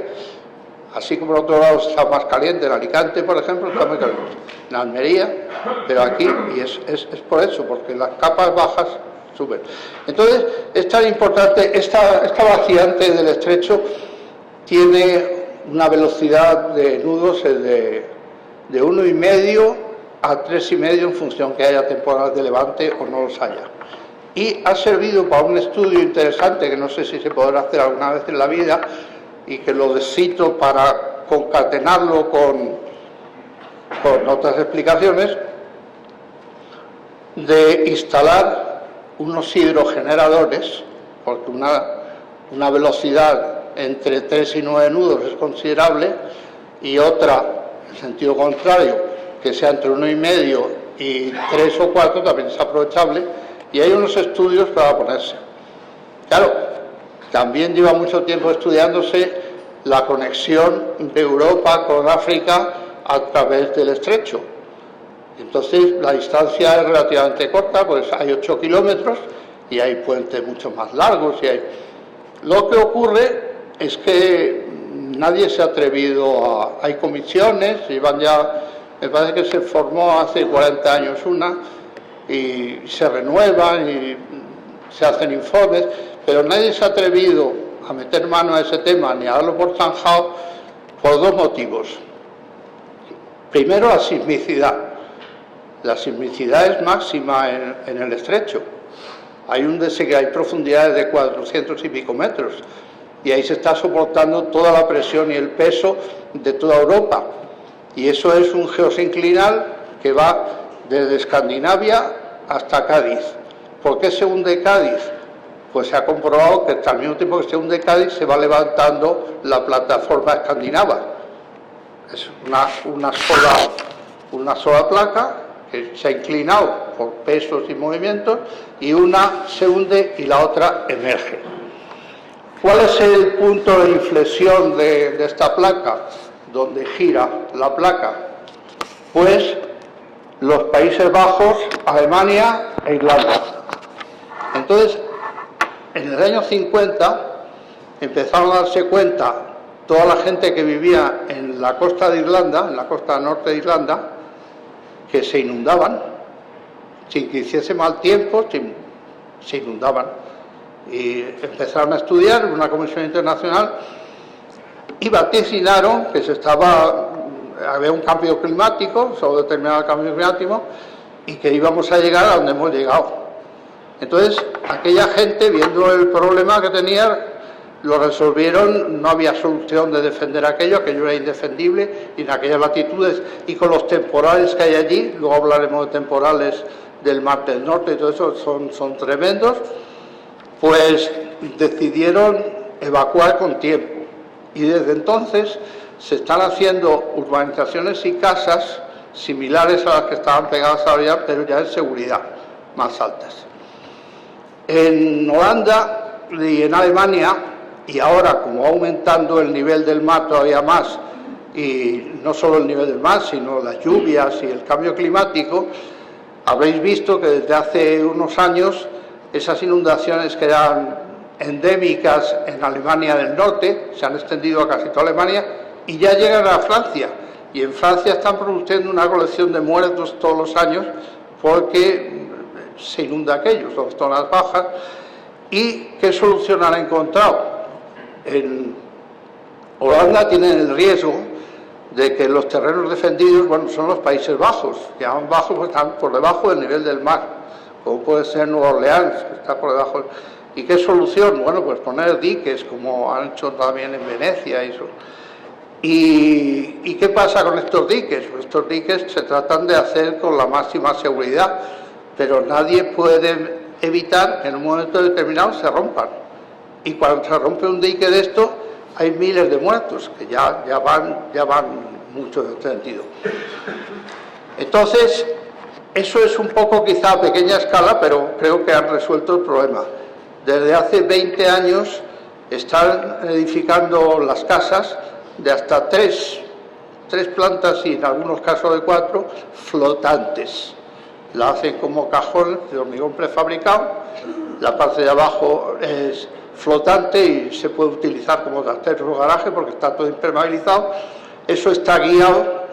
así como en otros lados está más caliente. En Alicante, por ejemplo, está muy caliente, en Almería, pero aquí, y es por eso, porque las capas bajas suben. Entonces, es tan importante, esta vaciante del estrecho tiene una velocidad de nudos de 1,5 a 3,5 en función que haya temporadas de levante o no los haya. Y ha servido para un estudio interesante que no sé si se podrá hacer alguna vez en la vida, y que lo cito para concatenarlo con otras explicaciones, de instalar unos hidrogeneradores, porque una velocidad entre 3 y 9 nudos es considerable, y otra, en sentido contrario, que sea entre 1,5 y 3 o 4 también es aprovechable, y hay unos estudios para ponerse. Claro, también lleva mucho tiempo estudiándose la conexión de Europa con África a través del estrecho. Entonces la distancia es relativamente corta, pues hay 8 kilómetros y hay puentes mucho más largos. Lo que ocurre es que nadie se ha atrevido hay comisiones, llevan ya, me parece que se formó hace 40 años una, y se renuevan y se hacen informes, pero nadie se ha atrevido a meter mano a ese tema ni a darlo por zanjado por 2 motivos. Primero, la sismicidad. La sismicidad es máxima en el estrecho. Hay profundidades de 400 y pico metros, y ahí se está soportando toda la presión y el peso de toda Europa. Y eso es un geosinclinal que va desde Escandinavia hasta Cádiz. ¿Por qué se hunde Cádiz? Pues se ha comprobado que al mismo tiempo que se hunde Cádiz se va levantando la plataforma escandinava. Es una sola placa que se ha inclinado por pesos y movimientos, y una se hunde y la otra emerge. ¿Cuál es el punto de inflexión de esta placa? Donde gira la placa. Pues los Países Bajos, Alemania e Irlanda. Entonces, en el año 50 empezaron a darse cuenta toda la gente que vivía en la costa de Irlanda, en la costa norte de Irlanda, que se inundaban, sin que hiciese mal tiempo, se inundaban. Y empezaron a estudiar una comisión internacional y vaticinaron que había un cambio climático, solo determinado el cambio climático, y que íbamos a llegar a donde hemos llegado. Entonces, aquella gente, viendo el problema que tenía, lo resolvieron, no había solución de defender aquello era indefendible, y en aquellas latitudes, y con los temporales que hay allí, luego hablaremos de temporales del Mar del Norte, y todo eso son tremendos, pues decidieron evacuar con tiempo. Y desde entonces se están haciendo urbanizaciones y casas similares a las que estaban pegadas a la orilla, pero ya en seguridad, más altas. En Holanda y en Alemania, y ahora como va aumentando el nivel del mar todavía más, y no solo el nivel del mar, sino las lluvias y el cambio climático, habréis visto que desde hace unos años esas inundaciones que eran endémicas en Alemania del Norte se han extendido a casi toda Alemania y ya llegan a Francia. Y en Francia están produciendo una colección de muertos todos los años porque se inunda aquello, son zonas bajas. ¿Y qué solución han encontrado? En Holanda tienen el riesgo de que los terrenos defendidos, son los Países Bajos, que llaman bajos porque están por debajo del nivel del mar, como puede ser Nueva Orleans, que está por debajo. ¿Y qué solución? Bueno, pues poner diques, como han hecho también en Venecia. ¿Y qué pasa con estos diques? Pues estos diques se tratan de hacer con la máxima seguridad, pero nadie puede evitar que en un momento determinado se rompan. Y cuando se rompe un dique de esto, hay miles de muertos, que ya van mucho en este sentido. Entonces, eso es un poco quizá a pequeña escala, pero creo que han resuelto el problema. Desde hace 20 años están edificando las casas de hasta tres plantas y en algunos casos de 4, flotantes. La hacen como cajón de hormigón prefabricado, la parte de abajo es flotante y se puede utilizar como trastero o garaje porque está todo impermeabilizado. Eso está guiado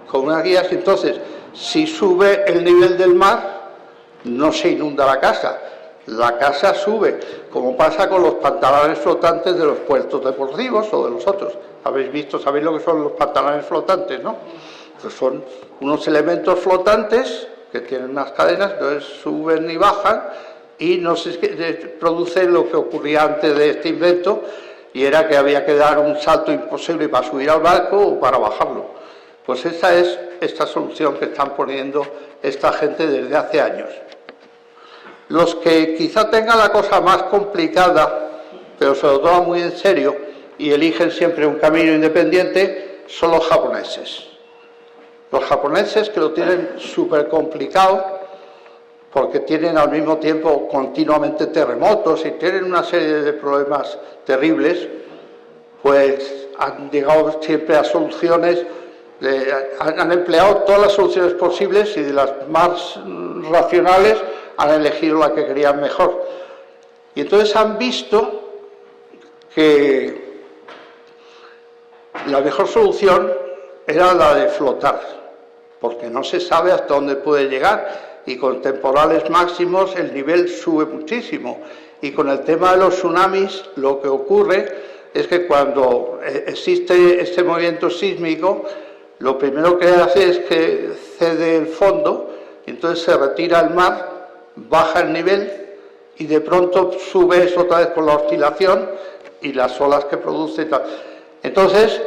con unas guías, entonces si sube el nivel del mar no se inunda la casa sube, como pasa con los pantalones flotantes de los puertos deportivos o de los otros. Sabéis lo que son los pantalones flotantes, ¿no? Pues son unos elementos flotantes que tienen unas cadenas, entonces suben y bajan y no se produce lo que ocurría antes de este invento, y era que había que dar un salto imposible para subir al barco o para bajarlo. Pues esa es esta solución que están poniendo esta gente desde hace años. Los que quizá tengan la cosa más complicada, pero se lo toman muy en serio y eligen siempre un camino independiente, son los japoneses. Los japoneses, que lo tienen súper complicado porque tienen al mismo tiempo continuamente terremotos y tienen una serie de problemas terribles, pues han llegado siempre a soluciones, han empleado todas las soluciones posibles y de las más racionales han elegido la que querían mejor. Y entonces han visto que la mejor solución era la de flotar, porque no se sabe hasta dónde puede llegar y con temporales máximos el nivel sube muchísimo. Y con el tema de los tsunamis lo que ocurre es que cuando existe este movimiento sísmico, lo primero que hace es que cede el fondo, entonces se retira el mar, baja el nivel y de pronto sube eso otra vez por la oscilación y las olas que produce y tal. Entonces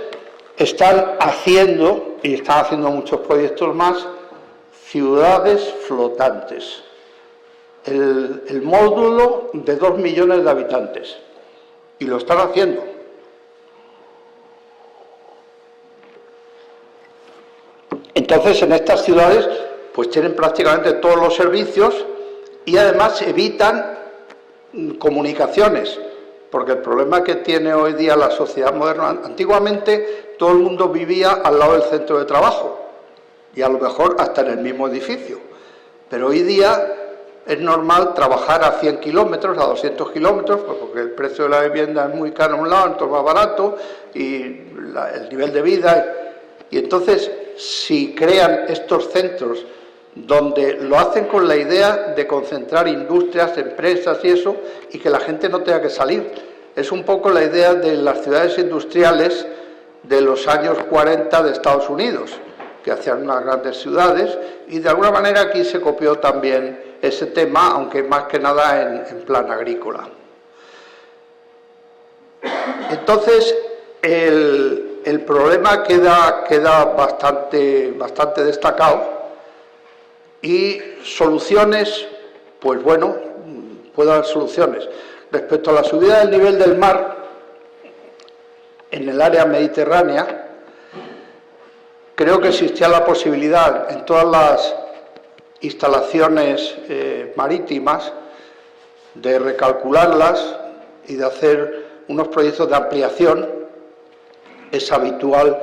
están haciendo, y están haciendo muchos proyectos más, ciudades flotantes. El módulo de 2 millones de habitantes. Y lo están haciendo. Entonces en estas ciudades pues tienen prácticamente todos los servicios y además evitan comunicaciones, porque el problema que tiene hoy día la sociedad moderna, antiguamente todo el mundo vivía al lado del centro de trabajo y a lo mejor hasta en el mismo edificio, pero hoy día es normal trabajar a 100 kilómetros, a 200 kilómetros, porque el precio de la vivienda es muy caro a un lado, entonces más barato, y el nivel de vida. Y entonces, si crean estos centros donde lo hacen con la idea de concentrar industrias, empresas y eso, y que la gente no tenga que salir. Es un poco la idea de las ciudades industriales de los años 40 de Estados Unidos, que hacían unas grandes ciudades, y de alguna manera aquí se copió también ese tema, aunque más que nada en plan agrícola. Entonces, el problema queda bastante destacado, y soluciones, pues bueno, puede haber soluciones. Respecto a la subida del nivel del mar en el área mediterránea, creo que existía la posibilidad en todas las instalaciones marítimas de recalcularlas y de hacer unos proyectos de ampliación. Es habitual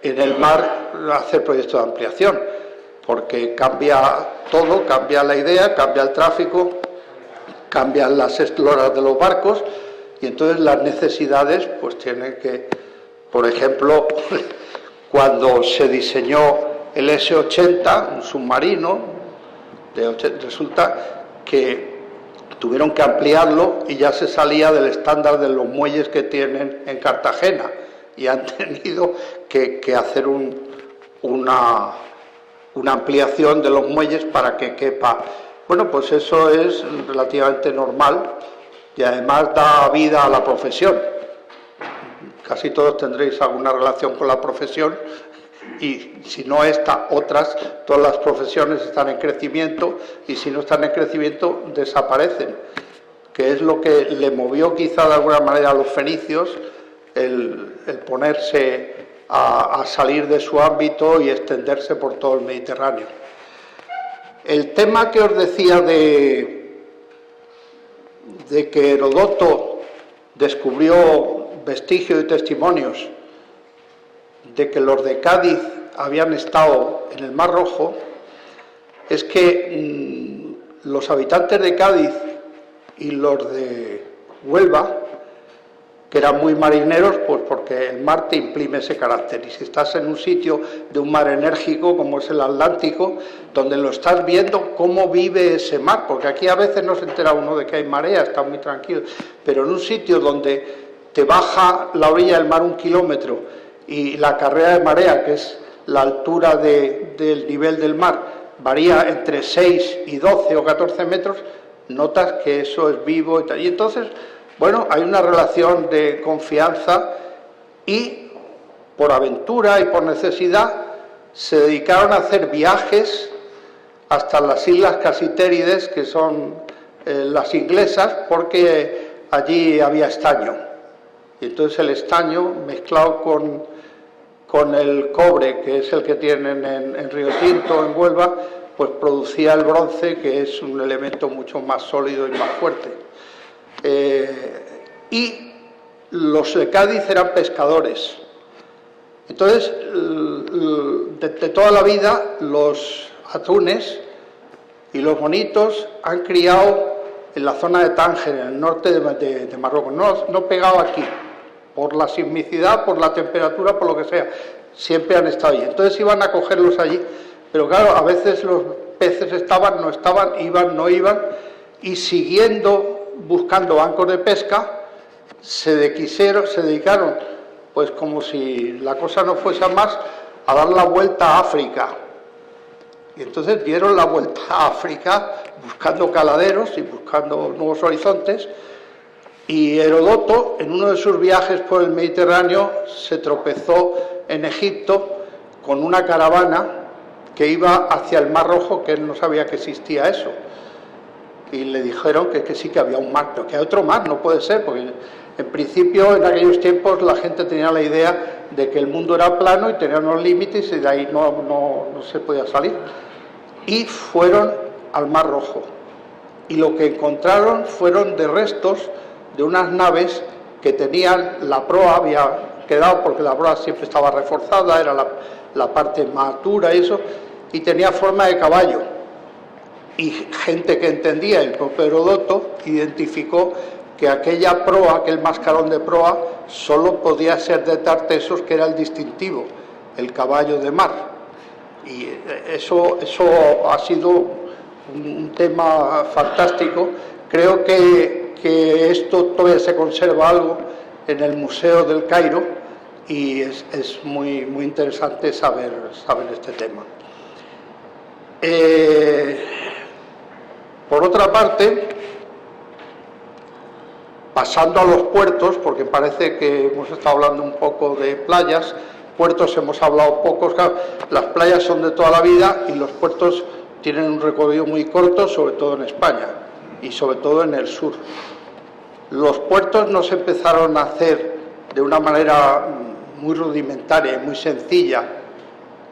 en el mar hacer proyectos de ampliación, porque cambia todo, cambia la idea, cambia el tráfico, cambian las estoras de los barcos, y entonces las necesidades pues tienen que, por ejemplo, cuando se diseñó el S-80, un submarino, resulta que tuvieron que ampliarlo y ya se salía del estándar de los muelles que tienen en Cartagena, y han tenido que hacer una ampliación de los muelles para que quepa. Bueno, pues eso es relativamente normal y además da vida a la profesión. Casi todos tendréis alguna relación con la profesión, y si no esta, otras, todas las profesiones están en crecimiento, y si no están en crecimiento desaparecen, que es lo que le movió quizá de alguna manera a los fenicios el ponerse a salir de su ámbito y extenderse por todo el Mediterráneo. El tema que os decía de que Heródoto descubrió vestigios y testimonios de que los de Cádiz habían estado en el Mar Rojo, es que los habitantes de Cádiz y los de Huelva, que eran muy marineros, pues porque el mar te imprime ese carácter. Y si estás en un sitio de un mar enérgico, como es el Atlántico, donde lo estás viendo cómo vive ese mar, porque aquí a veces no se entera uno de que hay marea, está muy tranquilo, pero en un sitio donde te baja la orilla del mar 1 kilómetro y la carrera de marea, que es la altura del nivel del mar, varía entre 6 y 12 o 14 metros, notas que eso es vivo y tal. Y entonces, bueno, hay una relación de confianza y por aventura y por necesidad se dedicaron a hacer viajes hasta las islas Casitérides, que son las inglesas, porque allí había estaño. Y entonces el estaño mezclado con el cobre, que es el que tienen en Río Tinto, en Huelva, pues producía el bronce, que es un elemento mucho más sólido y más fuerte. Y los de Cádiz eran pescadores. Entonces, de toda la vida, los atunes y los bonitos han criado en la zona de Tánger, en el norte de Marruecos, no pegado aquí, por la sismicidad, por la temperatura, por lo que sea, siempre han estado allí. Entonces iban a cogerlos allí, pero claro, a veces los peces estaban, no estaban, iban, no iban, y siguiendo, buscando bancos de pesca, se dedicaron, pues como si la cosa no fuese más, a dar la vuelta a África. Y entonces dieron la vuelta a África buscando caladeros y buscando nuevos horizontes, y Heródoto, en uno de sus viajes por el Mediterráneo, se tropezó en Egipto con una caravana que iba hacia el Mar Rojo, que él no sabía que existía eso. Y le dijeron que sí que había un mar, pero que hay otro mar, no puede ser, porque en principio en aquellos tiempos la gente tenía la idea de que el mundo era plano y tenía unos límites y de ahí no se podía salir. Y fueron al Mar Rojo. Y lo que encontraron fueron de restos de unas naves que tenían la proa, había quedado porque la proa siempre estaba reforzada, era la parte más dura y eso, y tenía forma de caballo. Y gente que entendía, el propio Heródoto, identificó que aquella proa, aquel mascarón de proa, solo podía ser de Tartesos, que era el distintivo, el caballo de mar. Y eso ha sido un tema fantástico. Creo que esto todavía se conserva algo en el Museo del Cairo y es muy interesante saber este tema. Por otra parte, pasando a los puertos, porque parece que hemos estado hablando un poco de playas, puertos hemos hablado pocos, claro, las playas son de toda la vida y los puertos tienen un recorrido muy corto, sobre todo en España y sobre todo en el sur. Los puertos no se empezaron a hacer de una manera muy rudimentaria, muy sencilla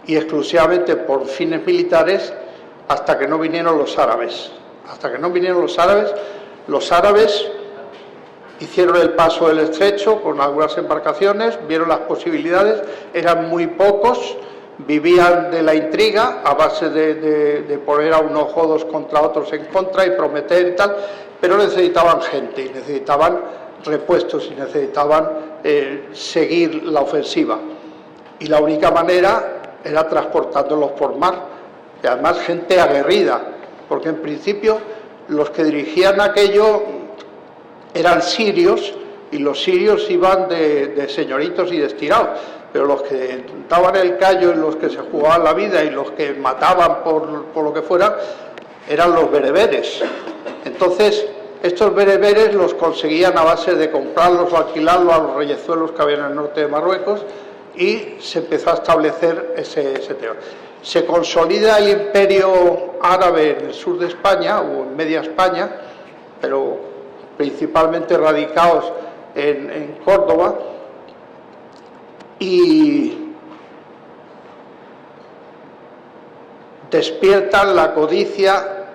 y exclusivamente por fines militares hasta que no vinieron los árabes. Hasta que no vinieron los árabes hicieron el paso del estrecho con algunas embarcaciones, vieron las posibilidades, eran muy pocos, vivían de la intriga a base de poner a unos jodos contra otros en contra y prometer y tal, pero necesitaban gente y necesitaban repuestos y necesitaban seguir la ofensiva. Y la única manera era transportándolos por mar, y además gente aguerrida, porque en principio los que dirigían aquello eran sirios y los sirios iban de señoritos y de estirados, pero los que daban el callo y los que se jugaban la vida y los que mataban por lo que fuera eran los bereberes. Entonces estos bereberes los conseguían a base de comprarlos o alquilarlos a los reyezuelos que había en el norte de Marruecos y se empezó a establecer ese tema. Se consolida el imperio árabe en el sur de España o en media España, pero principalmente radicados en Córdoba, y despiertan la codicia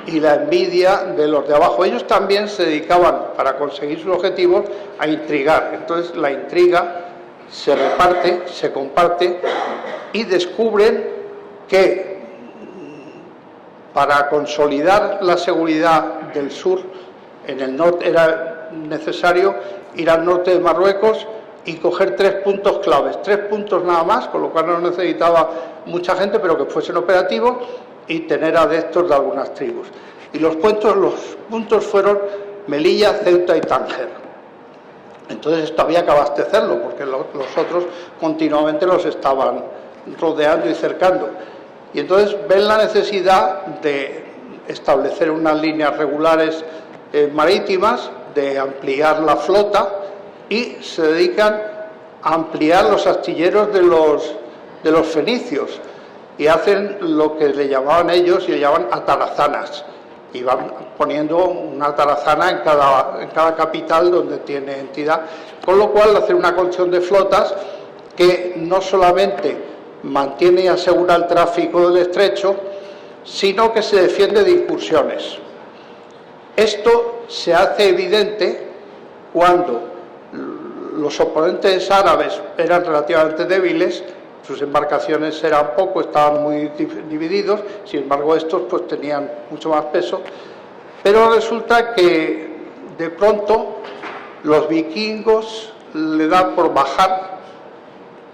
y la envidia de los de abajo. Ellos también se dedicaban, para conseguir sus objetivos, a intrigar. Entonces la intriga se reparte, se comparte y descubren que para consolidar la seguridad del sur, en el norte era necesario ir al norte de Marruecos y coger 3 puntos claves, 3 puntos nada más, con lo cual no necesitaba mucha gente, pero que fuesen operativos y tener adeptos de algunas tribus. Y los puntos fueron Melilla, Ceuta y Tánger. Entonces esto había que abastecerlo, porque los otros continuamente los estaban rodeando y cercando. Y entonces ven la necesidad de establecer unas líneas regulares marítimas, de ampliar la flota, y se dedican a ampliar los astilleros de los fenicios, y hacen lo que le llamaban ellos, y le llaman atarazanas, y van poniendo una atarazana en cada capital donde tiene entidad, con lo cual hacen una colchón de flotas que no solamente mantiene y asegura el tráfico del estrecho, sino que se defiende de incursiones. Esto se hace evidente cuando los oponentes árabes eran relativamente débiles, sus embarcaciones eran poco, estaban muy divididos, sin embargo estos pues tenían mucho más peso, pero resulta que de pronto los vikingos le dan por bajar,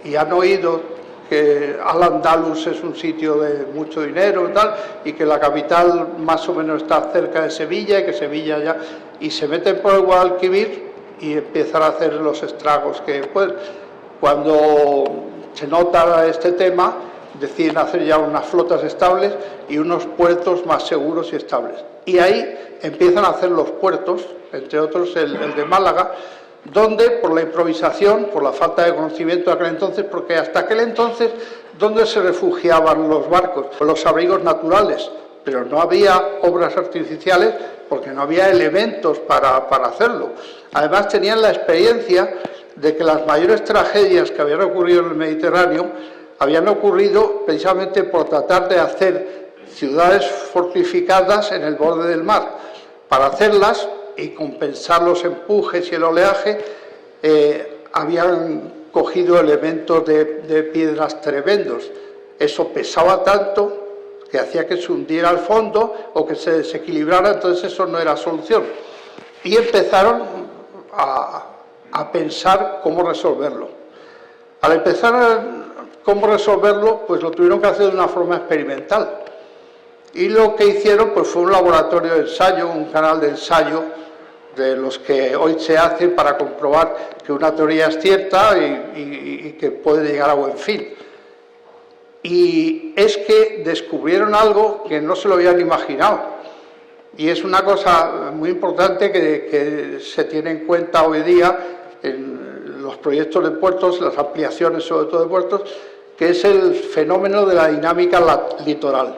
y han oído que Al-Ándalus es un sitio de mucho dinero y tal, y que la capital más o menos está cerca de Sevilla, y que Sevilla ya, y se meten por el Guadalquivir y empiezan a hacer los estragos que pueden. Cuando se nota este tema, deciden hacer ya unas flotas estables y unos puertos más seguros y estables. Y ahí empiezan a hacer los puertos, entre otros el de Málaga, donde por la improvisación, por la falta de conocimiento de aquel entonces, porque hasta aquel entonces, ¿dónde se refugiaban los barcos? Los abrigos naturales, pero no había obras artificiales porque no había elementos para hacerlo. Además tenían la experiencia de que las mayores tragedias que habían ocurrido en el Mediterráneo habían ocurrido precisamente por tratar de hacer ciudades fortificadas en el borde del mar. Para hacerlas y compensar los empujes y el oleaje, habían cogido elementos de piedras tremendos. Eso pesaba tanto que hacía que se hundiera al fondo o que se desequilibrara, entonces eso no era solución. Y empezaron a pensar cómo resolverlo. Al empezar cómo resolverlo, pues lo tuvieron que hacer de una forma experimental. Y lo que hicieron pues fue un laboratorio de ensayo, un canal de ensayo, de los que hoy se hacen para comprobar que una teoría es cierta y que puede llegar a buen fin. Y es que descubrieron algo que no se lo habían imaginado. Y es una cosa muy importante que se tiene en cuenta hoy día en los proyectos de puertos, las ampliaciones sobre todo de puertos, que es el fenómeno de la dinámica litoral.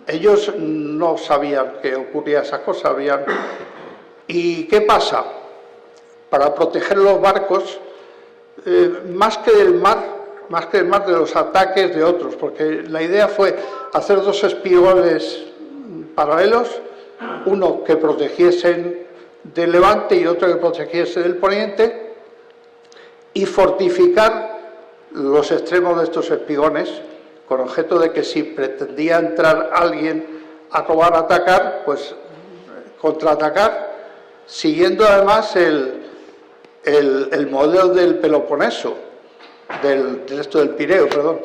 Ellos no sabían que ocurría esa cosa, ¿Y qué pasa? Para proteger los barcos, más que del mar, de los ataques de otros, porque la idea fue hacer 2 espigones paralelos, uno que protegiesen del levante y otro que protegiese del poniente, y fortificar los extremos de estos espigones, con objeto de que si pretendía entrar alguien a robar, a atacar, pues contraatacar, siguiendo además el modelo del Peloponeso, del Pireo, perdón.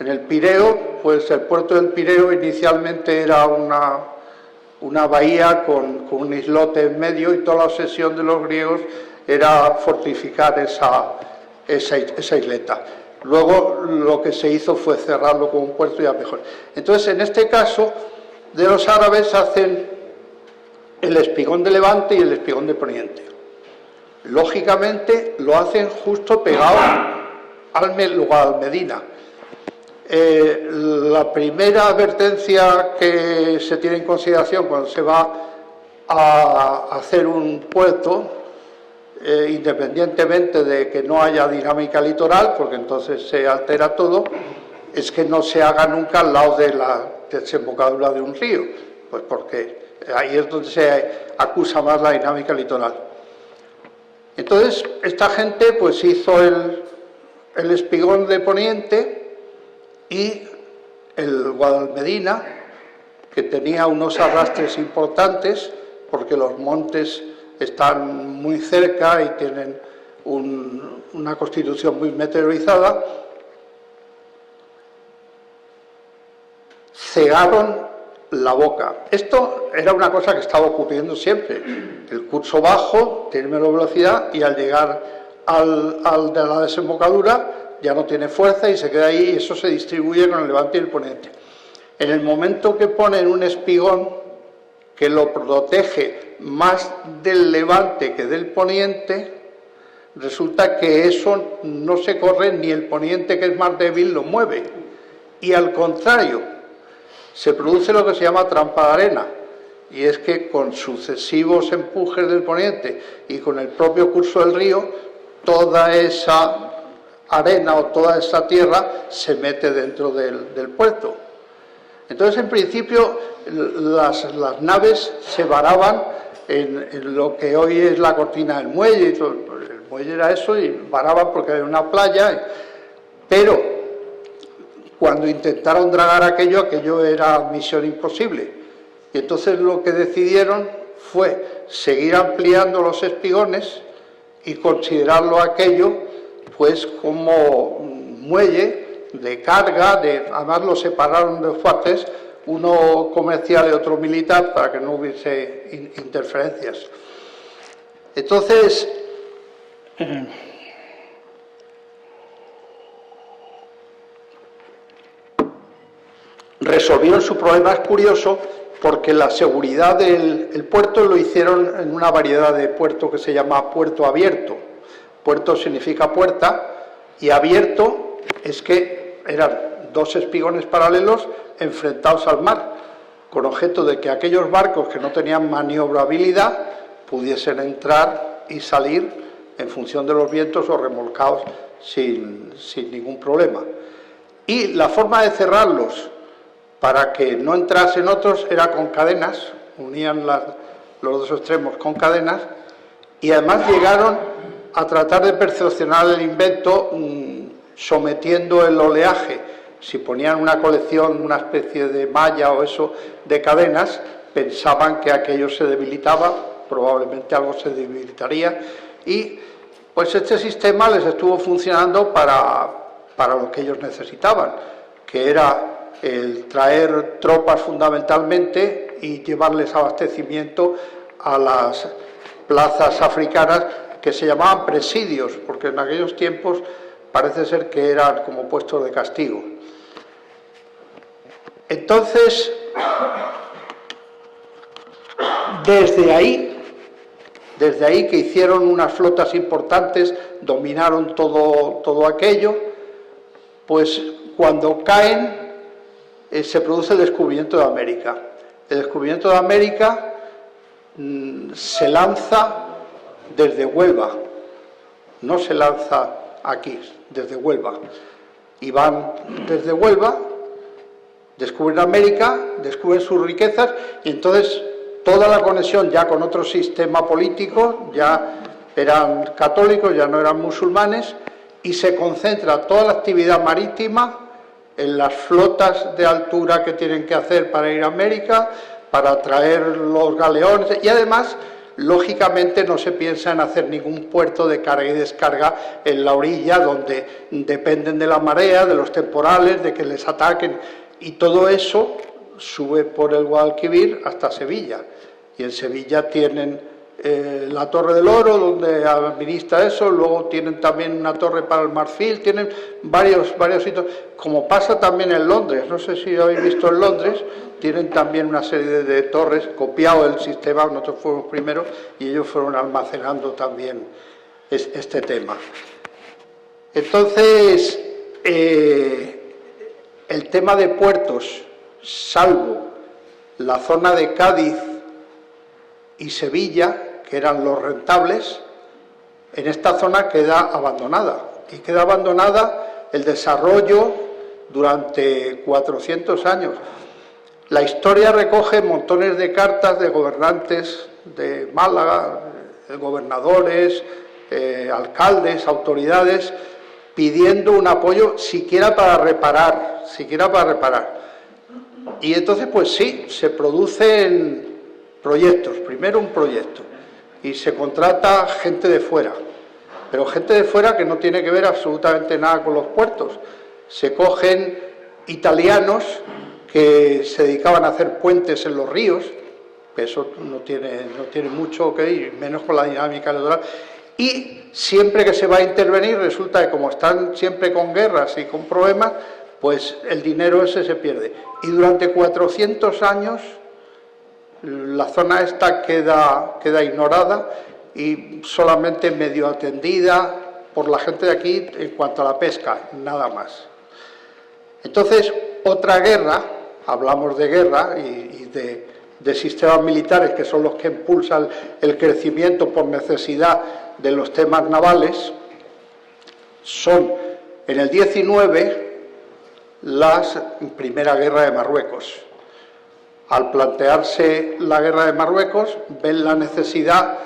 En el Pireo, pues el puerto del Pireo inicialmente era una bahía con un islote en medio, y toda la obsesión de los griegos era fortificar esa isleta. Luego lo que se hizo fue cerrarlo como un puerto, ya mejor. Entonces, en este caso, de los árabes hacen el espigón de levante y el espigón de poniente. Lógicamente lo hacen justo pegado al lugar, al Medina. La primera advertencia que se tiene en consideración cuando se va a hacer un puerto, independientemente de que no haya dinámica litoral, porque entonces se altera todo, es que no se haga nunca al lado de la desembocadura de un río, Pues porque ahí es donde se acusa más la dinámica litoral. Entonces, esta gente pues hizo el espigón de Poniente y el Guadalmedina, que tenía unos arrastres importantes, porque los montes están muy cerca y tienen una constitución muy meteorizada, cegaron la boca. Esto era una cosa que estaba ocurriendo siempre. El curso bajo tiene menos velocidad y al llegar al de la desembocadura ya no tiene fuerza y se queda ahí, y eso se distribuye con el levante y el poniente. En el momento que ponen un espigón que lo protege más del levante que del poniente, resulta que eso no se corre, ni el poniente, que es más débil, lo mueve. Y al contrario, se produce lo que se llama trampa de arena, y es que con sucesivos empujes del poniente y con el propio curso del río, toda esa arena o toda esa tierra se mete dentro del puerto. Entonces, en principio, las naves se varaban en lo que hoy es la cortina del muelle, y todo. El muelle era eso, y varaban porque era una playa, pero cuando intentaron dragar aquello era misión imposible. Y entonces lo que decidieron fue seguir ampliando los espigones y considerarlo aquello pues como muelle de carga, además lo separaron de fuertes, uno comercial y otro militar, para que no hubiese interferencias. Entonces, resolvieron su problema. Es curioso porque la seguridad del puerto lo hicieron en una variedad de puerto que se llama puerto abierto. Puerto significa puerta, y abierto es que eran dos espigones paralelos enfrentados al mar, con objeto de que aquellos barcos que no tenían maniobrabilidad pudiesen entrar y salir en función de los vientos o remolcados sin ningún problema. Y la forma de cerrarlos para que no entrasen otros era con cadenas, unían los dos extremos con cadenas, y además llegaron a tratar de perfeccionar el invento sometiendo el oleaje. Si ponían una colección, una especie de malla o eso de cadenas, pensaban que aquello se debilitaba, probablemente algo se debilitaría, y pues este sistema les estuvo funcionando para lo que ellos necesitaban, que era el traer tropas fundamentalmente y llevarles abastecimiento a las plazas africanas, que se llamaban presidios, porque en aquellos tiempos parece ser que eran como puestos de castigo. Entonces, desde ahí que hicieron unas flotas importantes, dominaron todo aquello, pues cuando caen se produce el descubrimiento de América. El descubrimiento de América se lanza desde Huelva, no se lanza aquí, desde Huelva. Y van desde Huelva, descubren América, descubren sus riquezas, y entonces toda la conexión ya con otro sistema político, ya eran católicos, ya no eran musulmanes, y se concentra toda la actividad marítima en las flotas de altura que tienen que hacer para ir a América, para traer los galeones, y además, lógicamente, no se piensa en hacer ningún puerto de carga y descarga en la orilla, donde dependen de la marea, de los temporales, de que les ataquen, y todo eso sube por el Guadalquivir hasta Sevilla, y en Sevilla tienen la Torre del Oro, donde administra eso, luego tienen también una torre para el marfil, tienen varios sitios, como pasa también en Londres. No sé si habéis visto en Londres, tienen también una serie de torres, copiado el sistema, nosotros fuimos primero, y ellos fueron almacenando también este tema. Entonces, el tema de puertos, salvo la zona de Cádiz y Sevilla, que eran los rentables, en esta zona queda abandonada. Y queda abandonada el desarrollo durante 400 años. La historia recoge montones de cartas de gobernantes de Málaga, gobernadores, alcaldes, autoridades, pidiendo un apoyo siquiera para reparar. Y entonces, pues sí, se producen proyectos, primero un proyecto, y se contrata gente de fuera, pero gente de fuera que no tiene que ver absolutamente nada con los puertos. Se cogen italianos que se dedicaban a hacer puentes en los ríos, que eso no tiene mucho que ir, menos con la dinámica electoral, y siempre que se va a intervenir resulta que como están siempre con guerras y con problemas, pues el dinero ese se pierde. Y durante 400 años la zona esta queda ignorada y solamente medio atendida por la gente de aquí en cuanto a la pesca, nada más. Entonces, otra guerra, hablamos de guerra y de sistemas militares que son los que impulsan el crecimiento por necesidad de los temas navales, son en el 19 la Primera Guerra de Marruecos. Al plantearse la Guerra de Marruecos, ven la necesidad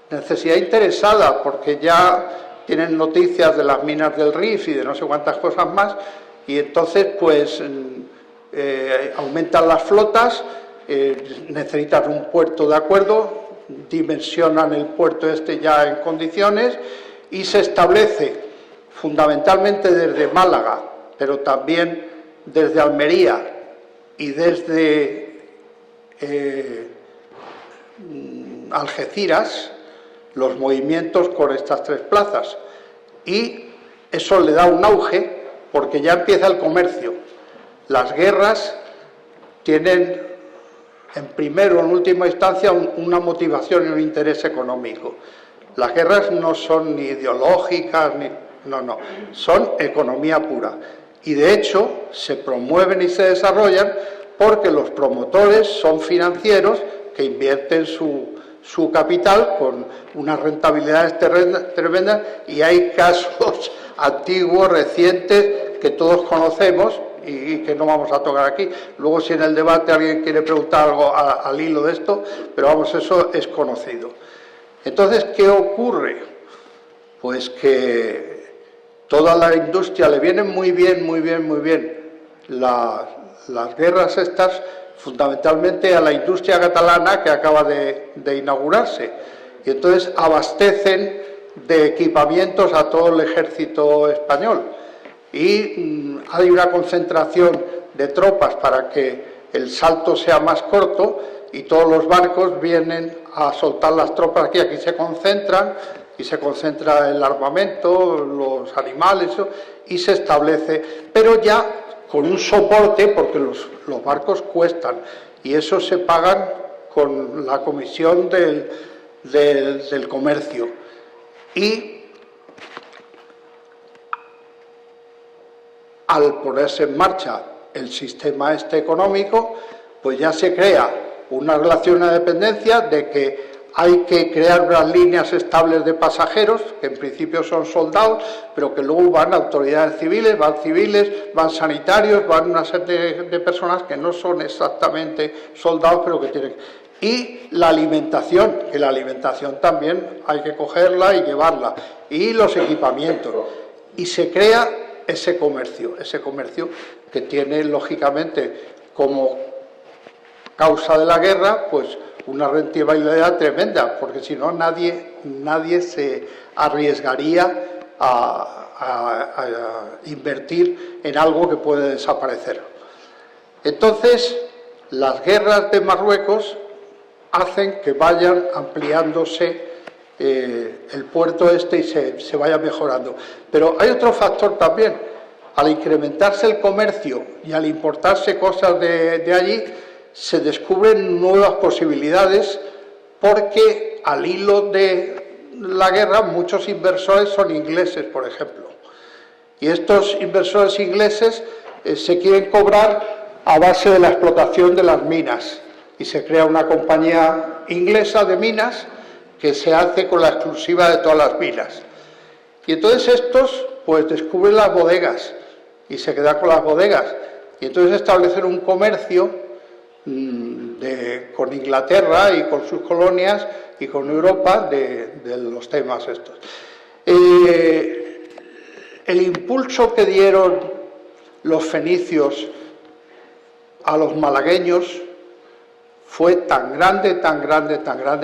interesada, porque ya tienen noticias de las minas del Rif y de no sé cuántas cosas más, y entonces pues aumentan las flotas, necesitan un puerto de acuerdo, dimensionan el puerto este ya en condiciones y se establece fundamentalmente desde Málaga, pero también desde Almería y desde Algeciras, los movimientos con estas tres plazas. Y eso le da un auge porque ya empieza el comercio. Las guerras tienen, en primero o en última instancia, una motivación y un interés económico. Las guerras no son ni ideológicas, no, son economía pura. Y de hecho se promueven y se desarrollan porque los promotores son financieros que invierten su capital con unas rentabilidades tremendas, y hay casos antiguos, recientes, que todos conocemos y que no vamos a tocar aquí. Luego, si en el debate alguien quiere preguntar algo al hilo de esto, pero vamos, eso es conocido. Entonces, ¿qué ocurre? Pues que toda la industria le vienen muy bien las guerras estas, fundamentalmente a la industria catalana que acaba de inaugurarse, y entonces abastecen de equipamientos a todo el ejército español, y hay una concentración de tropas para que el salto sea más corto, y todos los barcos vienen a soltar las tropas aquí se concentran, y se concentra el armamento, los animales, y se establece, pero ya con un soporte, porque los barcos cuestan, y eso se pagan con la comisión del comercio. Y al ponerse en marcha el sistema económico, pues ya se crea una relación de dependencia de que hay que crear unas líneas estables de pasajeros, que en principio son soldados, pero que luego van autoridades civiles, van sanitarios, van una serie de personas que no son exactamente soldados, pero que tienen. Y la alimentación, que la alimentación también hay que cogerla y llevarla, y los equipamientos. Y se crea ese comercio que tiene, lógicamente, como causa de la guerra, pues una rentabilidad tremenda, porque si no nadie se arriesgaría a invertir en algo que puede desaparecer. Entonces, las guerras de Marruecos hacen que vayan ampliándose el puerto y se vaya mejorando. Pero hay otro factor también. Al incrementarse el comercio y al importarse cosas de allí, se descubren nuevas posibilidades, porque al hilo de la guerra muchos inversores son ingleses, por ejemplo. Y estos inversores ingleses se quieren cobrar a base de la explotación de las minas. Y se crea una compañía inglesa de minas que se hace con la exclusiva de todas las minas. Y entonces estos pues descubren las bodegas y se quedan con las bodegas. y entonces establecer un comercio con Inglaterra y con sus colonias y con Europa de los temas estos. El impulso que dieron los fenicios a los malagueños fue tan grande,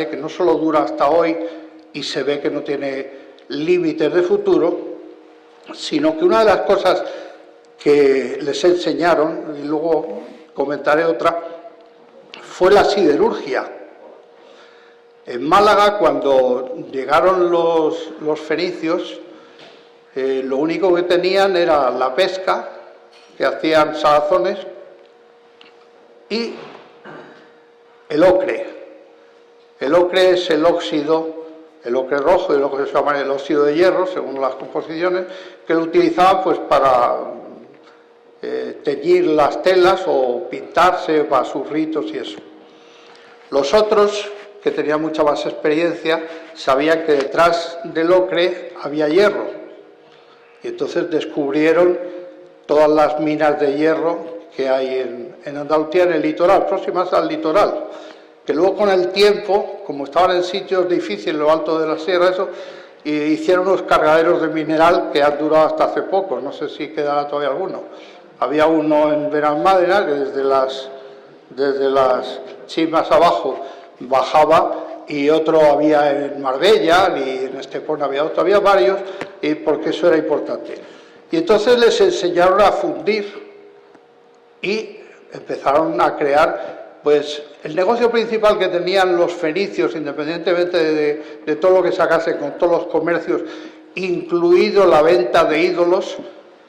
que no solo dura hasta hoy y se ve que no tiene límites de futuro, sino que una de las cosas que les enseñaron, y luego comentaré otra, fue la siderurgia. En Málaga, cuando llegaron los fenicios, lo único que tenían era la pesca, que hacían salazones, y el ocre. El ocre es el óxido, el ocre rojo y lo que se llama el óxido de hierro, según las composiciones, que lo utilizaban pues para teñir las telas o pintarse para sus ritos y eso. Los otros, que tenían mucha más experiencia, sabían que detrás del ocre había hierro, y entonces descubrieron todas las minas de hierro que hay en Andalucía, en el litoral, próximas al litoral, que luego con el tiempo, como estaban en sitios difíciles, en lo alto de la sierra, eso, hicieron unos cargaderos de mineral que han durado hasta hace poco, no sé si quedará todavía alguno. Había uno en Benalmádena, que desde las chimas abajo bajaba, y otro había en Marbella, y en Estepona había otro, había varios, y porque eso era importante. Y entonces les enseñaron a fundir y empezaron a crear, pues, el negocio principal que tenían los fenicios, independientemente de todo lo que sacase con todos los comercios, incluido la venta de ídolos,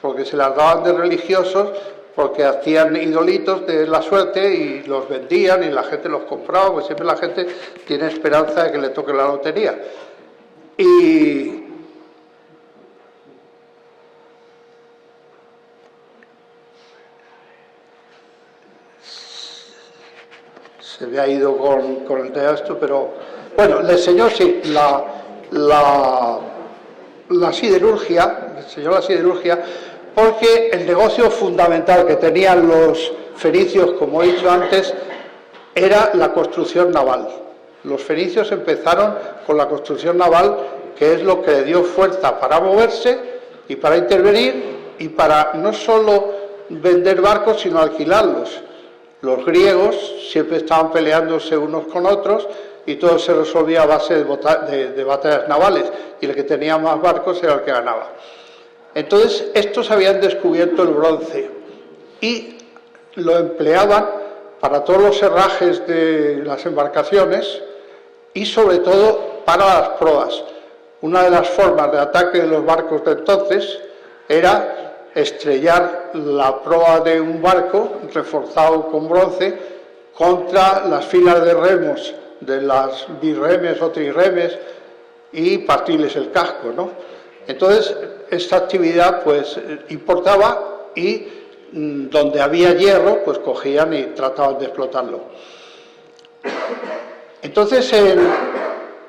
porque se las daban de religiosos, porque hacían idolitos de la suerte y los vendían y la gente los compraba, pues siempre la gente tiene esperanza de que le toque la lotería. Y se me ha ido con el tema esto, pero bueno, le enseñó sí, la siderurgia, le enseñó la siderurgia, porque el negocio fundamental que tenían los fenicios, como he dicho antes, era la construcción naval. Los fenicios empezaron con la construcción naval, que es lo que le dio fuerza para moverse y para intervenir y para no solo vender barcos, sino alquilarlos. Los griegos siempre estaban peleándose unos con otros y todo se resolvía a base de batallas navales, y el que tenía más barcos era el que ganaba. Entonces, estos habían descubierto el bronce y lo empleaban para todos los herrajes de las embarcaciones y sobre todo para las proas. Una de las formas de ataque de los barcos de entonces era estrellar la proa de un barco reforzado con bronce contra las filas de remos de las birremes o trirremes y partirles el casco, ¿no? Entonces, esta actividad pues importaba y donde había hierro pues cogían y trataban de explotarlo. Entonces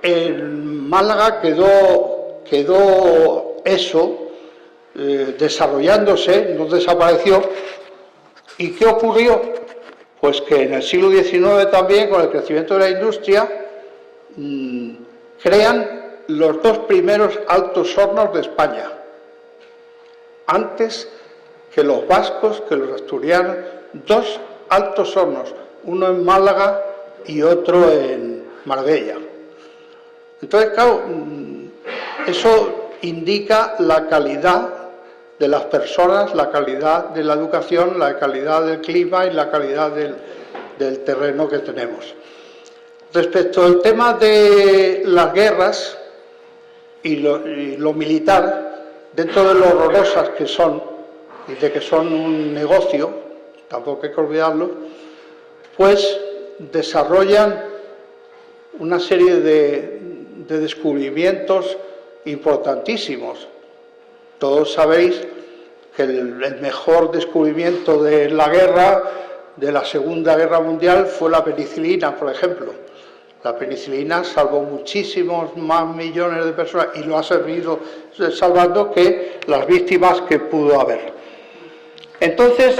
en Málaga quedó eso desarrollándose, no desapareció. ¿Y qué ocurrió? Pues que en el siglo XIX también, con el crecimiento de la industria, crean los dos primeros altos hornos de España, antes que los vascos, que los asturianos, dos altos hornos, uno en Málaga y otro en Marbella. Entonces, claro, eso indica la calidad de las personas, la calidad de la educación, la calidad del clima y la calidad del terreno que tenemos. Respecto al tema de las guerras y lo militar, dentro de lo horrorosas que son, y de que son un negocio, tampoco hay que olvidarlo, pues desarrollan una serie de descubrimientos importantísimos. Todos sabéis que el mejor descubrimiento de la guerra, de la Segunda Guerra Mundial, fue la penicilina, por ejemplo. La penicilina salvó muchísimos más millones de personas y lo ha servido salvando que las víctimas que pudo haber. Entonces,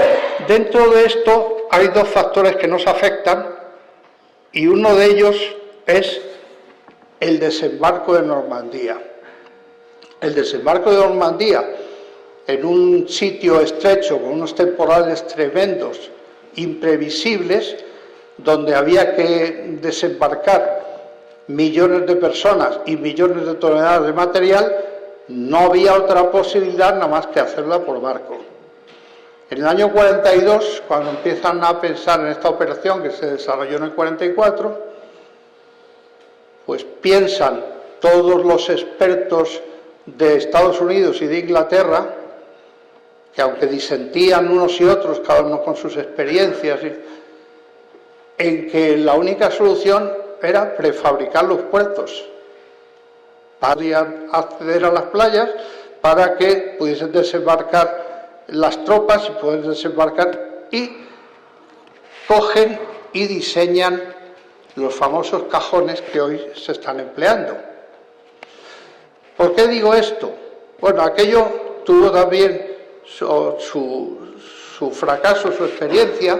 dentro de esto hay dos factores que nos afectan y uno de ellos es el desembarco de Normandía. El desembarco de Normandía, en un sitio estrecho, con unos temporales tremendos, imprevisibles, donde había que desembarcar millones de personas y millones de toneladas de material, no había otra posibilidad nada más que hacerla por barco. En el año 42, cuando empiezan a pensar en esta operación que se desarrolló en el 44, pues piensan todos los expertos de Estados Unidos y de Inglaterra, que aunque disentían unos y otros, cada uno con sus experiencias, en que la única solución era prefabricar los puertos. Podían acceder a las playas para que pudiesen desembarcar las tropas y poder desembarcar, y cogen y diseñan los famosos cajones que hoy se están empleando. ¿Por qué digo esto? Bueno, aquello tuvo también su fracaso, su experiencia,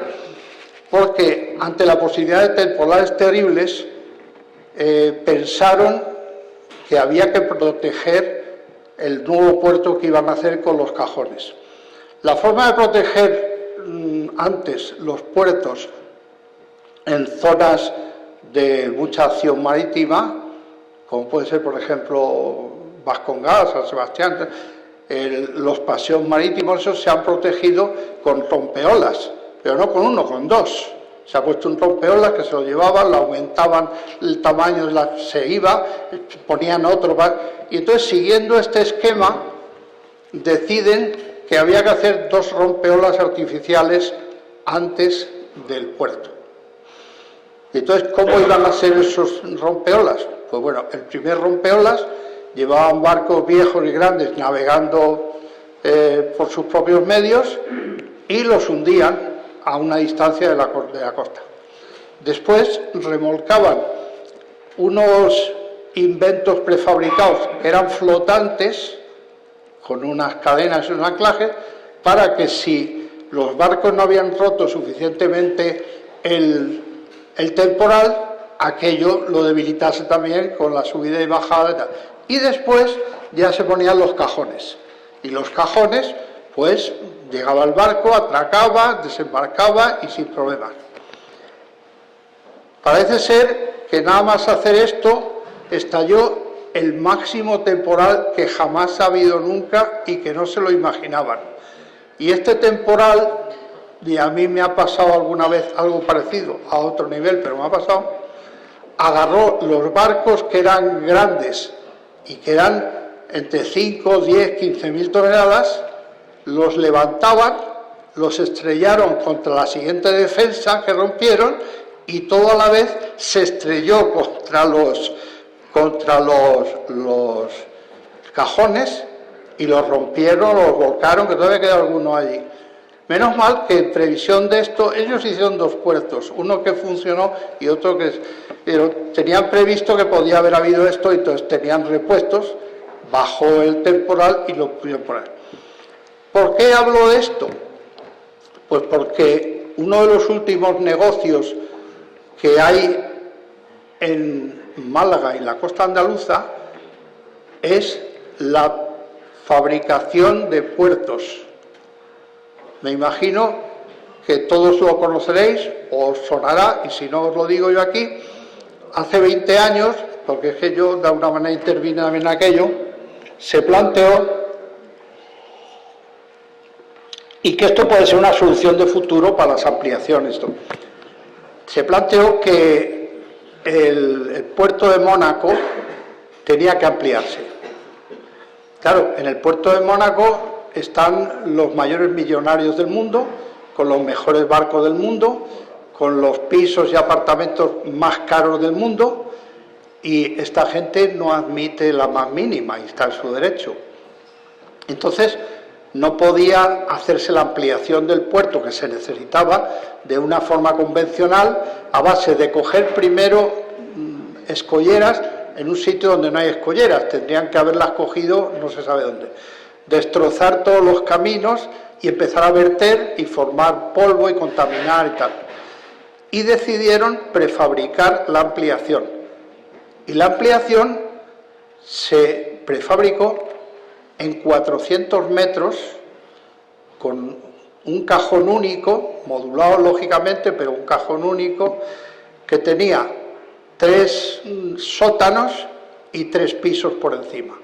porque ante la posibilidad de temporales terribles pensaron que había que proteger el nuevo puerto que iban a hacer con los cajones. La forma de proteger antes los puertos en zonas de mucha acción marítima, como puede ser, por ejemplo, Vascongadas, San Sebastián, los paseos marítimos, esos se han protegido con rompeolas, pero no con uno, con dos. Se ha puesto un rompeolas que se lo llevaban, lo aumentaban el tamaño, se iba, ponían otro, y entonces, siguiendo este esquema, deciden que había que hacer dos rompeolas artificiales antes del puerto. Entonces, ¿cómo iban a ser esos rompeolas? Pues bueno, el primer rompeolas llevaban barcos viejos y grandes navegando por sus propios medios y los hundían a una distancia de la costa. Después remolcaban unos inventos prefabricados que eran flotantes, con unas cadenas y un anclaje, para que si los barcos no habían roto suficientemente el temporal, aquello lo debilitase también con la subida y bajada y tal. Y después ya se ponían los cajones. Y los cajones, pues, llegaba el barco, atracaba, desembarcaba y sin problemas. Parece ser que nada más hacer esto, estalló el máximo temporal que jamás ha habido nunca y que no se lo imaginaban. Y este temporal, y a mí me ha pasado alguna vez algo parecido, a otro nivel, pero me ha pasado, agarró los barcos que eran grandes y que eran entre 5, 10, 15.000 toneladas, los levantaban, los estrellaron contra la siguiente defensa que rompieron y todo a la vez se estrelló contra los cajones y los rompieron, los volcaron, que todavía queda alguno allí. Menos mal que en previsión de esto, ellos hicieron dos puertos, uno que funcionó y otro que... Pero tenían previsto que podía haber habido esto y entonces tenían repuestos, bajó el temporal y lo pudieron poner. ¿Por qué hablo de esto? Pues porque uno de los últimos negocios que hay en Málaga y la costa andaluza es la fabricación de puertos. Me imagino que todos lo conoceréis, o os sonará, y si no os lo digo yo aquí, hace 20 años, porque es que yo de alguna manera intervine en aquello, se planteó, y que esto puede ser una solución de futuro para las ampliaciones, se planteó que el puerto de Mónaco tenía que ampliarse. Claro, en el puerto de Mónaco están los mayores millonarios del mundo, con los mejores barcos del mundo, con los pisos y apartamentos más caros del mundo, y esta gente no admite la más mínima y está en su derecho. Entonces, no podía hacerse la ampliación del puerto que se necesitaba de una forma convencional a base de coger primero escolleras en un sitio donde no hay escolleras, tendrían que haberlas cogido no se sabe dónde. destrozar todos los caminos y empezar a verter y formar polvo y contaminar y tal. Y decidieron prefabricar la ampliación. Y la ampliación se prefabricó en 400 metros con un cajón único, modulado lógicamente, pero un cajón único, que tenía 3 sótanos y 3 pisos por encima.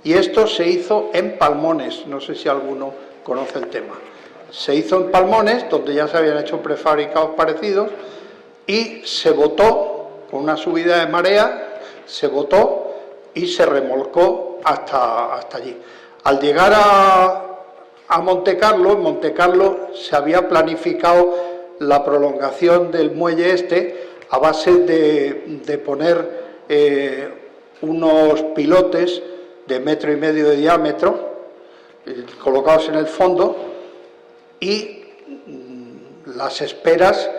Y esto se hizo en Palmones, no sé si alguno conoce el tema. Se hizo en Palmones, donde ya se habían hecho prefabricados parecidos, y se botó con una subida de marea, se botó y se remolcó hasta allí. Al llegar a Montecarlo, en Montecarlo se había planificado la prolongación del muelle este a base de poner unos pilotes de 1,5 metros de diámetro colocados en el fondo, y las esperas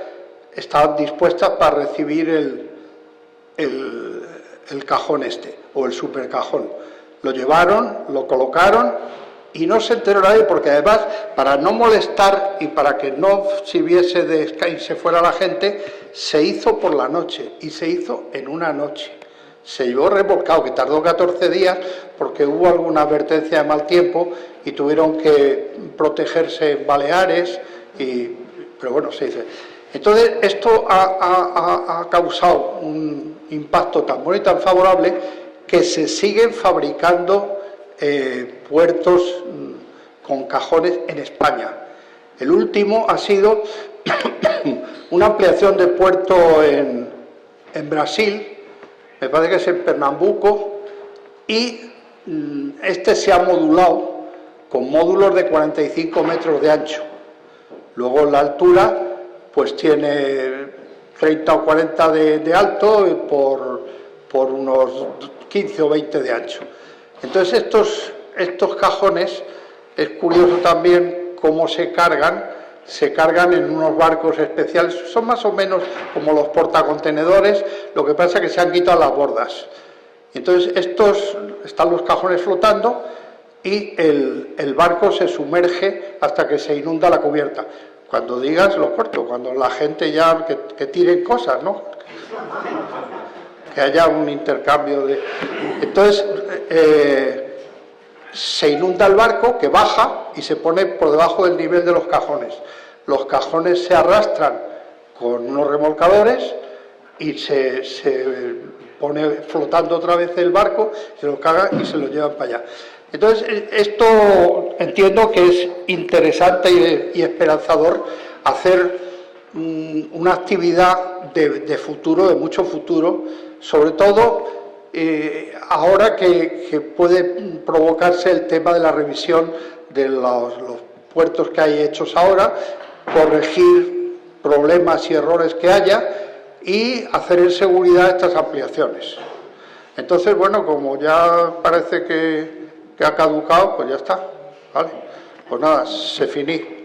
estaban dispuestas para recibir el cajón este, o el supercajón. Lo llevaron, lo colocaron y no se enteró nadie, porque además, para no molestar y para que no sirviese de y se fuera la gente, se hizo por la noche, y se hizo en una noche. Se llevó remolcado, que tardó 14 días porque hubo alguna advertencia de mal tiempo y tuvieron que protegerse en Baleares, pero bueno, se dice. Entonces, esto ha causado un impacto tan bueno y tan favorable que se siguen fabricando puertos con cajones en España. El último ha sido una ampliación de puerto en Brasil, me parece que es en Pernambuco, y este se ha modulado con módulos de 45 metros de ancho. Luego la altura pues tiene 30 o 40 de alto por unos 15 o 20 de ancho. Entonces estos cajones, es curioso también cómo se cargan en unos barcos especiales, son más o menos como los portacontenedores, lo que pasa es que se han quitado las bordas. Entonces están los cajones flotando y el barco se sumerge hasta que se inunda la cubierta. Cuando digas lo corto, cuando la gente ya que tiren cosas, ¿no? Que haya un intercambio de... Entonces se inunda el barco, que baja y se pone por debajo del nivel de los cajones. Los cajones se arrastran con unos remolcadores y se pone flotando otra vez el barco, se lo carga y se lo llevan para allá. Entonces, esto entiendo que es interesante y esperanzador hacer una actividad de futuro, de mucho futuro, sobre todo ahora que puede provocarse el tema de la revisión de los puertos que hay hechos ahora, corregir problemas y errores que haya y hacer en seguridad estas ampliaciones. Entonces, bueno, como ya parece que ha caducado, pues ya está, ¿vale? Pues nada, se finí.